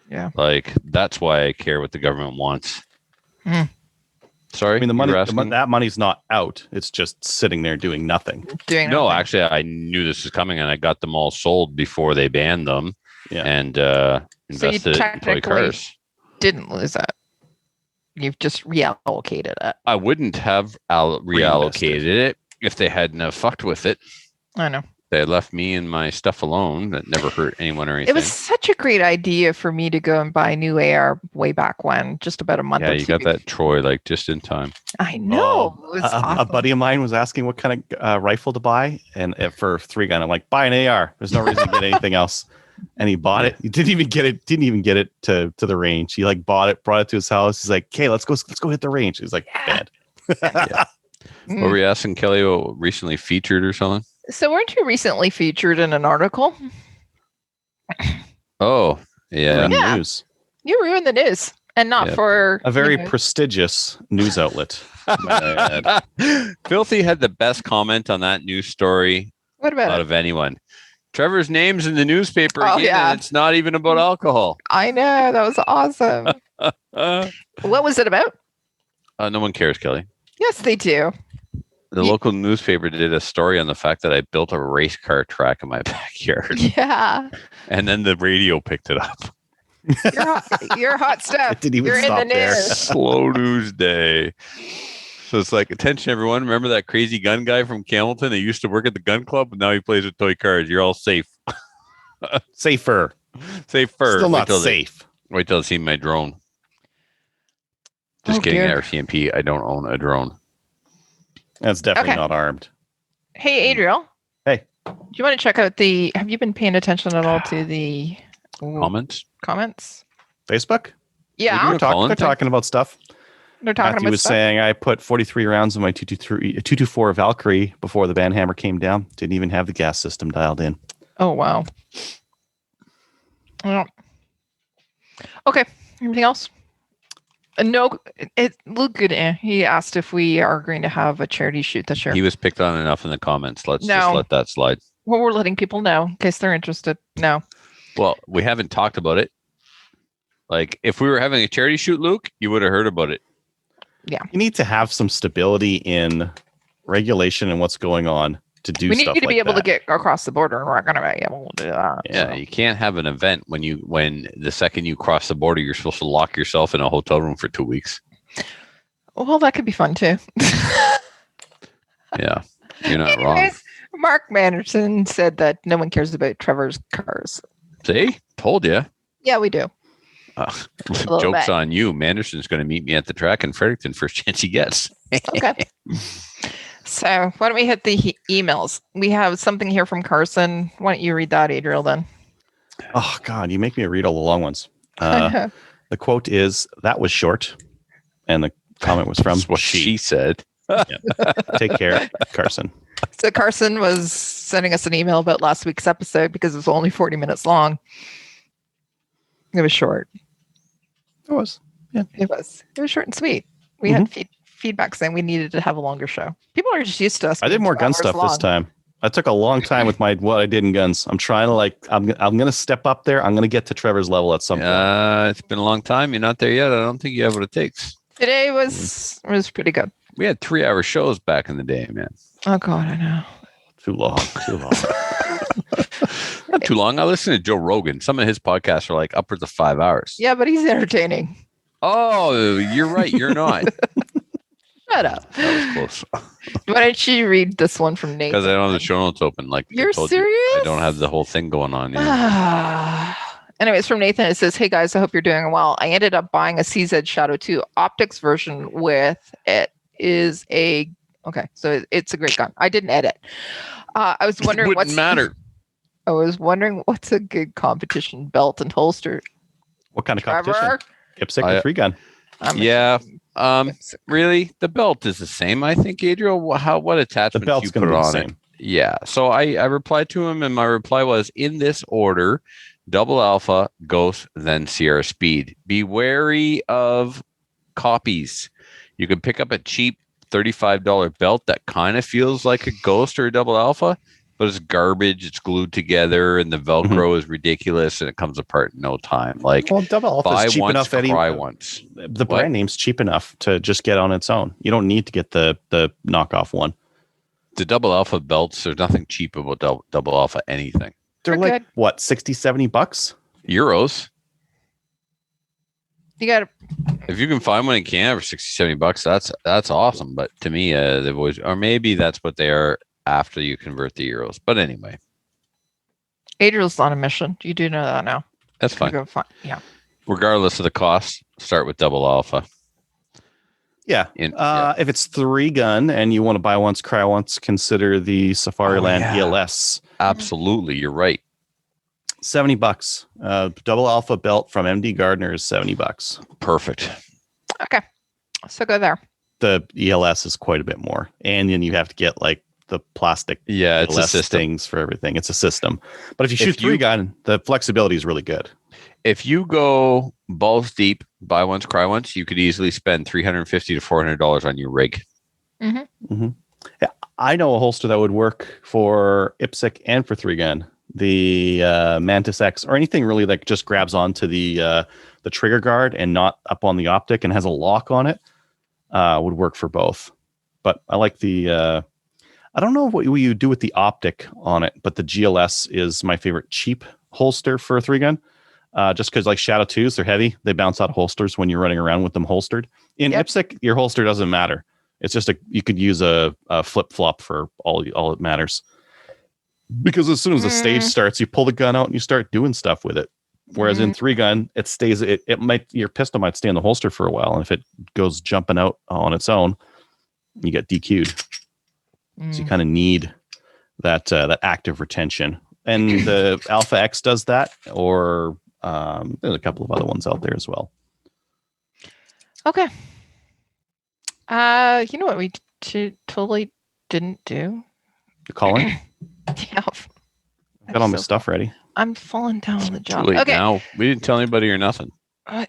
Yeah. Like, that's why I care what the government wants. Sorry? I mean, that money's not out. It's just sitting there doing nothing. No, actually, I knew this was coming, and I got them all sold before they banned them. Yeah. And invested in toy cars. Didn't lose it. You've just reallocated it. I wouldn't have reallocated it if they hadn't have fucked with it. I know. They had left me and my stuff alone. That never hurt anyone or anything. It was such a great idea for me to go and buy a new AR way back when, just about a month. Yeah, you got that Troy like just in time. I know. It was awesome. A buddy of mine was asking what kind of rifle to buy, and for 3-gun, I'm like, buy an AR. There's no reason to get anything else. And he bought it. He didn't even get it to the range. He like bought it, brought it to his house. He's like, okay, let's go hit the range. He's like, bad. Yeah. What were you asking, Kelly? Recently featured or something? So weren't you recently featured in an article? Oh, yeah. In the news. You were in the news, and not for a very prestigious news outlet. Filthy had the best comment on that news story. What about out of anyone? Trevor's name's in the newspaper again, and it's not even about alcohol. I know, that was awesome. What was it about? No one cares, Kelly. Yes, they do. The local newspaper did a story on the fact that I built a race car track in my backyard. Yeah. And then the radio picked it up. You're hot stuff. It didn't even stop there. Slow news day. So it's like, attention, everyone. Remember that crazy gun guy from Campbellton that used to work at the gun club? And now he plays with toy cars. You're all safe. Safer. Still not safe. Wait till I see my drone. Just kidding, RCMP. I don't own a drone. That's definitely not armed. Hey, Adrian. Hey. Do you want to check out have you been paying attention at all to the comments? Facebook? Yeah. They're talking about stuff. They're talking Matthew about was stuff. saying I put 43 rounds in my 224 Valkyrie before the banhammer came down. Didn't even have the gas system dialed in. Oh, wow. Yeah. Okay. Anything else? No, it looked good. He asked if we are going to have a charity shoot this year. He was picked on enough in the comments. Let's just let that slide. Well, we're letting people know in case they're interested. No. Well, we haven't talked about it. Like if we were having a charity shoot, Luke, you would have heard about it. Yeah. You need to have some stability in regulation and what's going on to do stuff like that. We need to be able to get across the border, and we're not going to be able to do that. Yeah, you can't have an event when the second you cross the border, you're supposed to lock yourself in a hotel room for 2 weeks. Well, that could be fun too. Yeah, you're not wrong. Mark Manderson said that no one cares about Trevor's cars. See? Told you. Yeah, we do. Joke's on you. Manderson's going to meet me at the track in Fredericton first chance he gets. Okay. So why don't we hit the emails? We have something here from Carson. Why don't you read that, Adrian, then? Oh, God, you make me read all the long ones. The quote is, "That was short." And the comment was from what she said. Yeah. Take care, Carson. So Carson was sending us an email about last week's episode because it was only 40 minutes long. It was short. It was. Yeah. It was short and sweet. We had feedback saying we needed to have a longer show. People are just used to us. I did more gun stuff this time. I took a long time with what I did in guns. I'm trying to I'm going to step up there. I'm going to get to Trevor's level at some point. It's been a long time. You're not there yet. I don't think you have what it takes. Today was pretty good. We had 3-hour shows back in the day, man. Oh God, I know. Too long. Not too long. I listen to Joe Rogan. Some of his podcasts are like upwards of 5 hours. Yeah, but he's entertaining. Oh, you're right. You're not. Shut up. That was close. Why don't you read this one from Nathan? Because I don't have the show notes open. Like you're serious? I don't have the whole thing going on. Yeah. Anyways, from Nathan, it says, "Hey guys, I hope you're doing well. I ended up buying a CZ Shadow 2 optics version with it is a so it's a great gun. I didn't edit. I was wondering I was wondering what's a good competition belt and holster. What kind of competition? IPSC or 3-gun? Yeah. Really, the belt is the same. I think, Adrian. What attachment you put on it? Yeah. So I replied to him, and my reply was, in this order: Double Alpha, Ghost, then Sierra Speed. Be wary of copies. You can pick up a cheap $35 belt that kind of feels like a Ghost or a Double Alpha, but it's garbage. It's glued together, and the Velcro is ridiculous, and it comes apart in no time. Double Alpha is cheap enough. Cry once. The brand name's cheap enough to just get on its own. You don't need to get the knockoff one. The Double Alpha belts, there's nothing cheap about Double Alpha anything. They're like, what, $60-$70? Euros. You got if you can find one in Canada for $60-$70, that's awesome. But to me, they've always, or maybe that's what they are after you convert the euros. But anyway, Adrian's on a mission. You do know that now. That's fine. Yeah. Regardless of the cost, start with Double Alpha. Yeah. If it's 3-gun and you want to buy once, cry once, consider the Safariland ELS. Absolutely. You're right. $70. Double Alpha belt from MD Gardner is $70. Perfect. Okay. So go there. The ELS is quite a bit more. And then you have to get the plastic it's ELS a system. Things for everything. It's a system. But if you shoot 3-gun, the flexibility is really good. If you go balls deep, buy once, cry once, you could easily spend $350 to $400 on your rig. Mm-hmm. Mm-hmm. Yeah, I know a holster that would work for IPSC and for 3-gun. The Mantis X, or anything really that just grabs onto the trigger guard and not up on the optic and has a lock on it, would work for both. But I like the I don't know what you do with the optic on it, but the GLS is my favorite cheap holster for a 3-gun. Just because Shadow 2s, they're heavy. They bounce out of holsters when you're running around with them holstered. In IPSC, your holster doesn't matter. It's just you could use a flip-flop for all it matters. Because as soon as the stage starts, you pull the gun out and you start doing stuff with it. Whereas in 3-gun, it stays. Your pistol might stay in the holster for a while, and if it goes jumping out on its own, you get DQ'd. So you kind of need that active retention. And the Alpha X does that, or there's a couple of other ones out there as well. Okay. You know what we totally didn't do? You calling? Yeah. Got all my stuff ready. I'm falling down on the job. Too late now. We didn't tell anybody or nothing.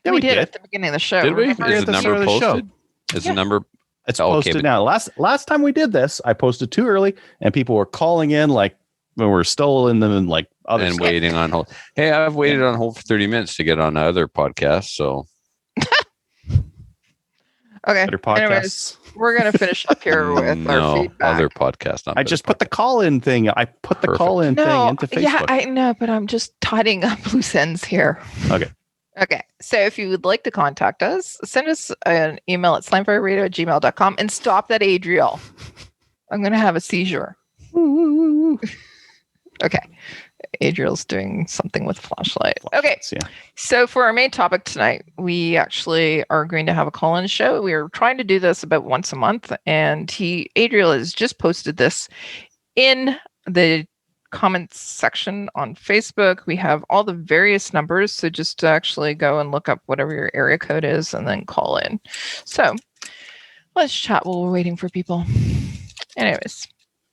We did at the beginning of the show. Did we? Remember? Is the number posted? Is the number? It's posted now. Last time we did this, I posted too early, and people were calling in when we're still in the and waiting on hold. Hey, I've waited on hold for 30 minutes to get on other podcasts. So, okay. Other podcasts. Anyways, we're gonna finish up here with our feedback. Other podcast. I just put the call-in thing. I put the call-in thing into Facebook. Yeah, I know, but I'm just tidying up loose ends here. Okay. So if you would like to contact us, send us an email at slamefireradio@gmail.com and stop that Adrian. I'm going to have a seizure. Okay. Adriel's doing something with a flashlight. Okay. Yeah. So for our main topic tonight, we actually are going to have a call-in show. We are trying to do this about once a month, and Adriel has just posted this in the comments section on Facebook. We have all the various numbers, so just actually go and look up whatever your area code is and then call in. So let's chat while we're waiting for people. Anyways,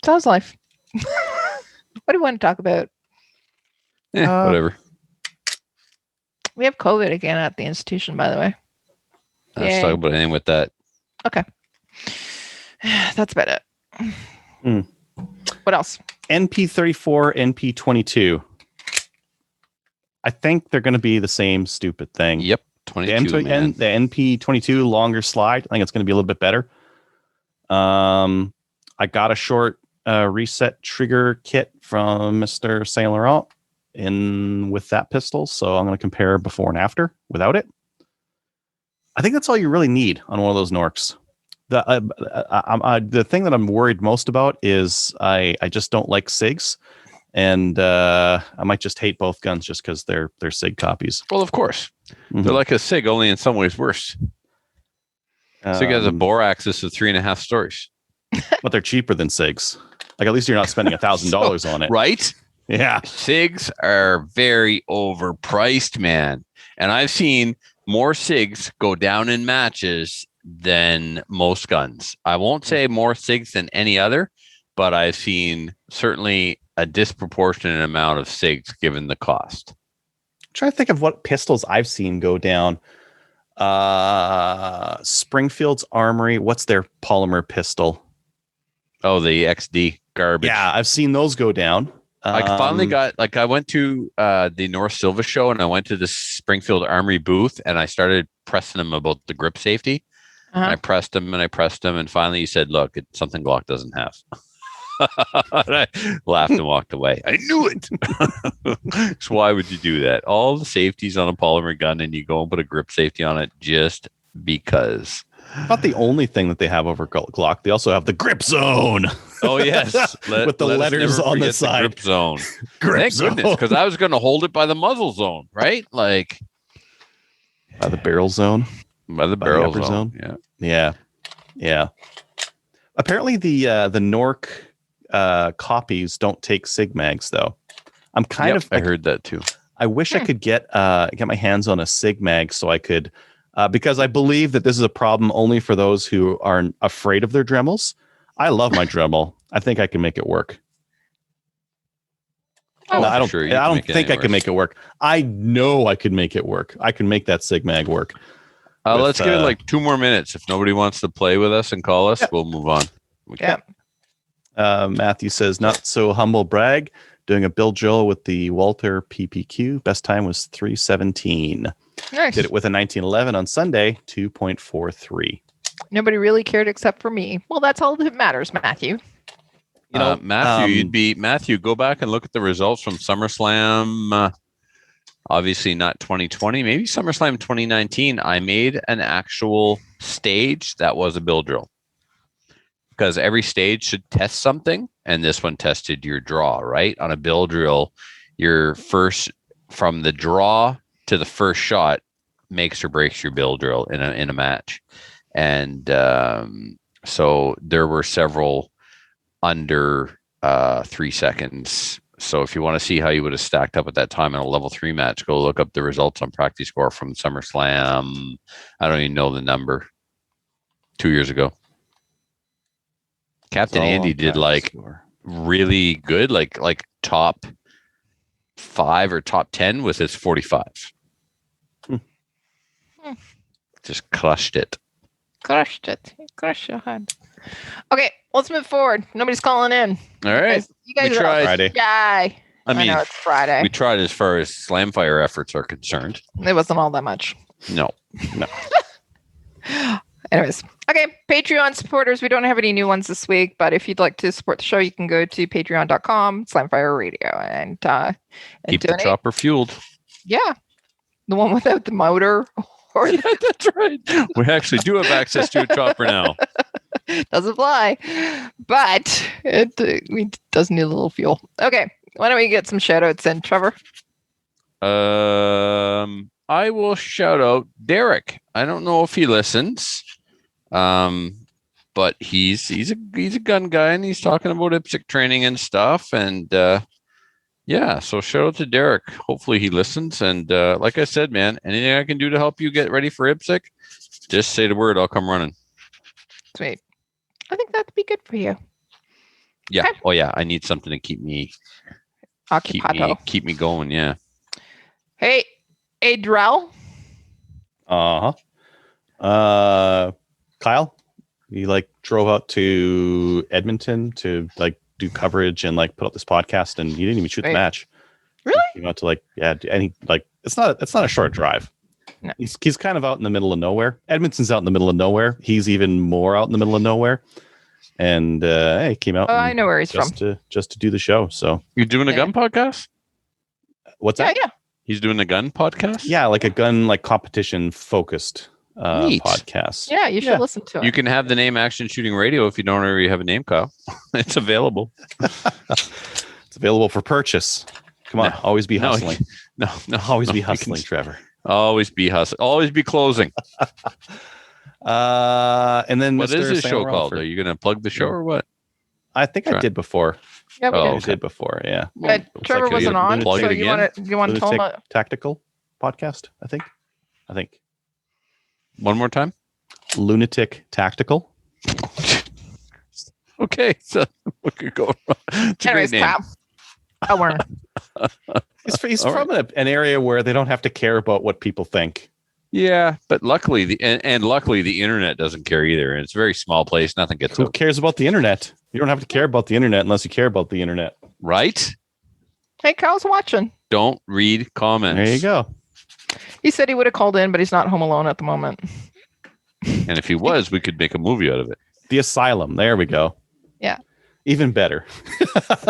so how's life? What do you want to talk about? Whatever. We have COVID again at the institution, by the way. Let's talk about anything with that. Okay. That's about it. What else? NP34, NP22. I think they're going to be the same stupid thing. Yep. 22, the NP22 longer slide. I think it's going to be a little bit better. I got a short reset trigger kit from Mr. Saint Laurent with that pistol, so I'm going to compare before and after without it. I think that's all you really need on one of those Norks. The thing that I'm worried most about is I just don't like SIGs, and I might just hate both guns just because they're SIG copies. Well, of course. They're like a SIG, only in some ways worse. SIG has a bore axis of 3.5 stories. But they're cheaper than SIGs. Like, at least you're not spending $1,000 on it. Right? Yeah. SIGs are very overpriced, man. And I've seen more SIGs go down in matches than most guns. I won't say more SIGs than any other, but I've seen certainly a disproportionate amount of SIGs given the cost. I'm trying to think of what pistols I've seen go down. Springfield's Armory. What's their polymer pistol? Oh, the XD garbage. Yeah, I've seen those go down. I finally got, I went to the North Silva show and I went to the Springfield Armory booth and I started pressing him about the grip safety. And I pressed him and finally he said, look, it's something Glock doesn't have. And I laughed and walked away. I knew it. So why would you do that? All the safeties on a polymer gun and you go and put a grip safety on it just because. Not the only thing that they have over Glock. They also have the grip zone. Oh, yes. With the letters on the side. Grip zone. Thank goodness, because I was going to hold it by the muzzle zone, right? Like. By the barrel zone. By the barrel zone. Yeah. Apparently the Nork copies don't take SIG mags, though. I'm kind of. I heard that too. I wish I could get my hands on a SIG mag so I could. Because I believe that this is a problem only for those who are afraid of their Dremels. I love my Dremel. I think I can make it work. Oh, I don't think I can make it work. I know I could make it work. I can make that SIG mag work. Let's give it like 2 more minutes. If nobody wants to play with us and call us, we'll move on. Matthew says, not so humble brag. Doing a Bill Joel with the Walter PPQ. Best time was 3:17. Nice. Did it with a 1911 on Sunday, 2.43. Nobody really cared except for me. Well, that's all that matters, Matthew. You know, Matthew, go back and look at the results from SummerSlam. Obviously not 2020, maybe SummerSlam 2019. I made an actual stage that was a bill drill. Because every stage should test something, and this one tested your draw, right? On a bill drill, your first from the draw to the first shot makes or breaks your bill drill in a match. And so there were several under 3 seconds. So if you want to see how you would have stacked up at that time in a level 3 match, go look up the results on Practice Score from SummerSlam. I don't even know the number. 2 years ago. Captain Andy did like really good, like top 5 or top 10 with his 45. Just crushed it. Crushed your head. Okay, let's move forward. Nobody's calling in. All right. You guys we tried. Friday. Yay. I mean, know it's Friday. We tried as far as Slamfire efforts are concerned. It wasn't all that much. No. Anyways, okay, Patreon supporters, we don't have any new ones this week, but if you'd like to support the show, you can go to patreon.com/Slamfire Radio and keep donate. The chopper fueled. Yeah. The one without the motor. Yeah, that's right. We actually do have access to a chopper now. Doesn't fly, but it does need a little fuel. Okay, why don't we get some shout outs in, Trevor? I will shout out Derek. I don't know if he listens, but he's a gun guy and he's talking about IPSC training and stuff. And yeah, so shout out to Derek. Hopefully he listens. And like I said, man, anything I can do to help you get ready for IPSC, just say the word. I'll come running. Sweet. I think that'd be good for you. Yeah. Okay. Oh yeah. I need something to keep me keep me going. Yeah. Hey, Adrian. Kyle, he drove out to Edmonton to do coverage and put up this podcast, and he didn't even shoot the match. Really? He went to and he it's not a short drive. No. He's kind of out in the middle of nowhere. Edmonton's out in the middle of nowhere. He's even more out in the middle of nowhere. And he came out. I know where he's from. Just to do the show. So you're doing a gun podcast? What's that? Yeah. He's doing a gun podcast? Yeah, like a gun competition focused podcast. Yeah, you should listen to it. You can have the name Action Shooting Radio if you don't already have a name, Kyle. It's available. It's available for purchase. Come on, always be hustling. No, always be hustling, Trevor. Always be hustling. Always be closing. And then what Mr. is this Sam show Relford. called? Are you going to plug the show or what? I think I did before. Yeah, I did before. Yeah. Trevor wasn't on, plug so it you again? want to tell him? Tactical podcast. I think. One more time. Lunatic Tactical. Okay, so we could go. It's a Anyways, great name. Warner. He's from an area where they don't have to care about what people think. Yeah, but luckily the internet doesn't care either, and it's a very small place. Nothing gets Who out. cares about the internet? You don't have to care about the internet unless you care about the internet, Right? Hey, Kyle's watching. Don't read comments. There you go. He said he would have called in, but he's not home alone at the moment. And if he was, we could make a movie out of it. The Asylum. There we go. Yeah. Even better.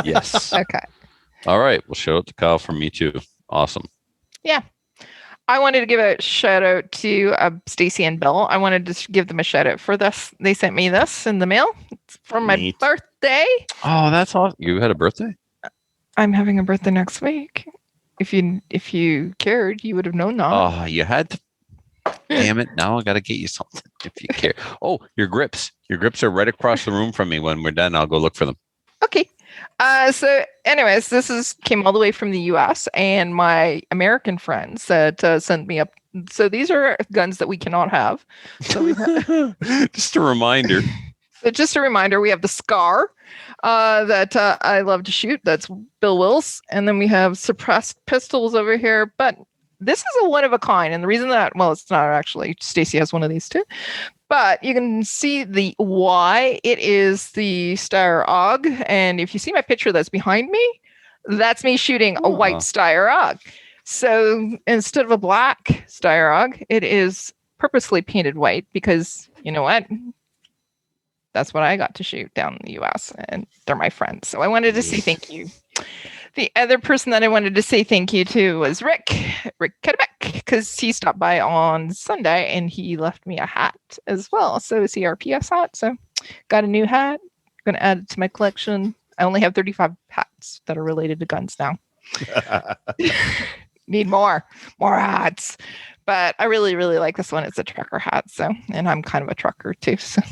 Yes. Okay. All right. Well, shout out to Kyle from me too. Awesome. Yeah. I wanted to give a shout out to Stacy and Bill. I wanted to give them a shout out for this. They sent me this in the mail. It's for my birthday. Oh, that's awesome. You had a birthday? I'm having a birthday next week. If you cared, you would have known that. Oh, you had to. Damn it. Now I got to get you something if you care. Oh, your grips. Your grips are right across the room from me. When we're done, I'll go look for them. Okay. So anyways, this came all the way from the US, and my American friends that sent me up. So these are guns that we cannot have. So we have, just a reminder. So just a reminder, we have the Scar that I love to shoot. That's Bill Wills. And then we have suppressed pistols over here. But this is a one of a kind. And the reason that, well, it's not actually. Stacy has one of these too. But you can see the Y. It is the Steyr AUG. And if you see my picture that's behind me, that's me shooting a white Steyr AUG. So instead of a black Steyr AUG, it is purposely painted white because, you know what? That's what I got to shoot down in the US, and they're my friends. So I wanted to say thank you. The other person that I wanted to say thank you to was Rick Kedebeck, because he stopped by on Sunday and he left me a hat as well. So it's a CRPS hat. So got a new hat. Going to add it to my collection. I only have 35 hats that are related to guns now. Need more hats. But I really, really like this one. It's a trucker hat. So, and I'm kind of a trucker too. So,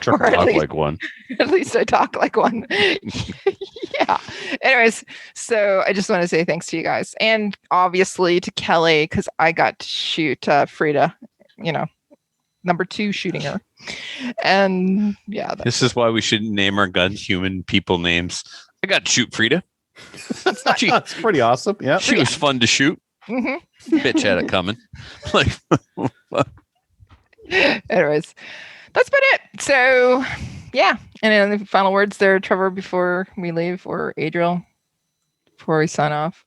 trucker talk like one. At least I talk like one. Yeah. Anyways, so I just want to say thanks to you guys, and obviously to Kelly, because I got to shoot Frida. You know, number 2 shooting her, and yeah. This is why we shouldn't name our guns human people names. I got to shoot Frida. That's pretty awesome. Yeah, she was fun to shoot. Mm-hmm. Bitch had it coming. Like, anyways, that's about it. So, yeah. And then the final words there, Trevor, before we leave, or Adrian. before we sign off?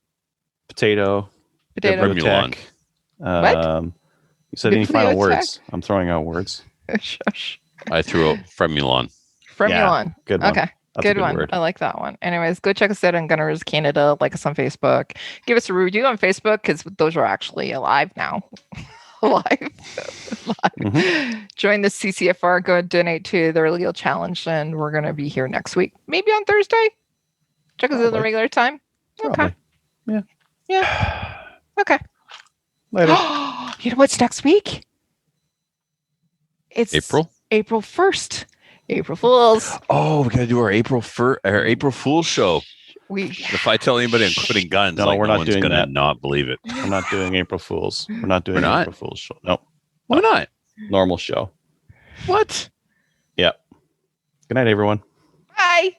Potato. Remulon. What? You said any final words? I'm throwing out words. Shush. I threw out Fremulon. Fremulon. Good one. Okay. That's good a one. word. I like that one. Anyways, go check us out on Gunners Canada. Like us on Facebook. Give us a review on Facebook because those are actually alive now. Live. Join the CCFR. Go donate to the Legal Challenge, and we're going to be here next week. Maybe on Thursday. Check us out at the regular time. Probably. Okay. Yeah. Okay. Later. You know what's next week? It's April 1st. April Fools. Oh, we gotta do our April Fool's show. If I tell anybody I'm quitting guns, no, we're no not one's doing gonna that. not believe it. We're not doing April Fools. We're not doing April Fools show. No. Why not? Normal show. What? Yep. Good night, everyone. Bye.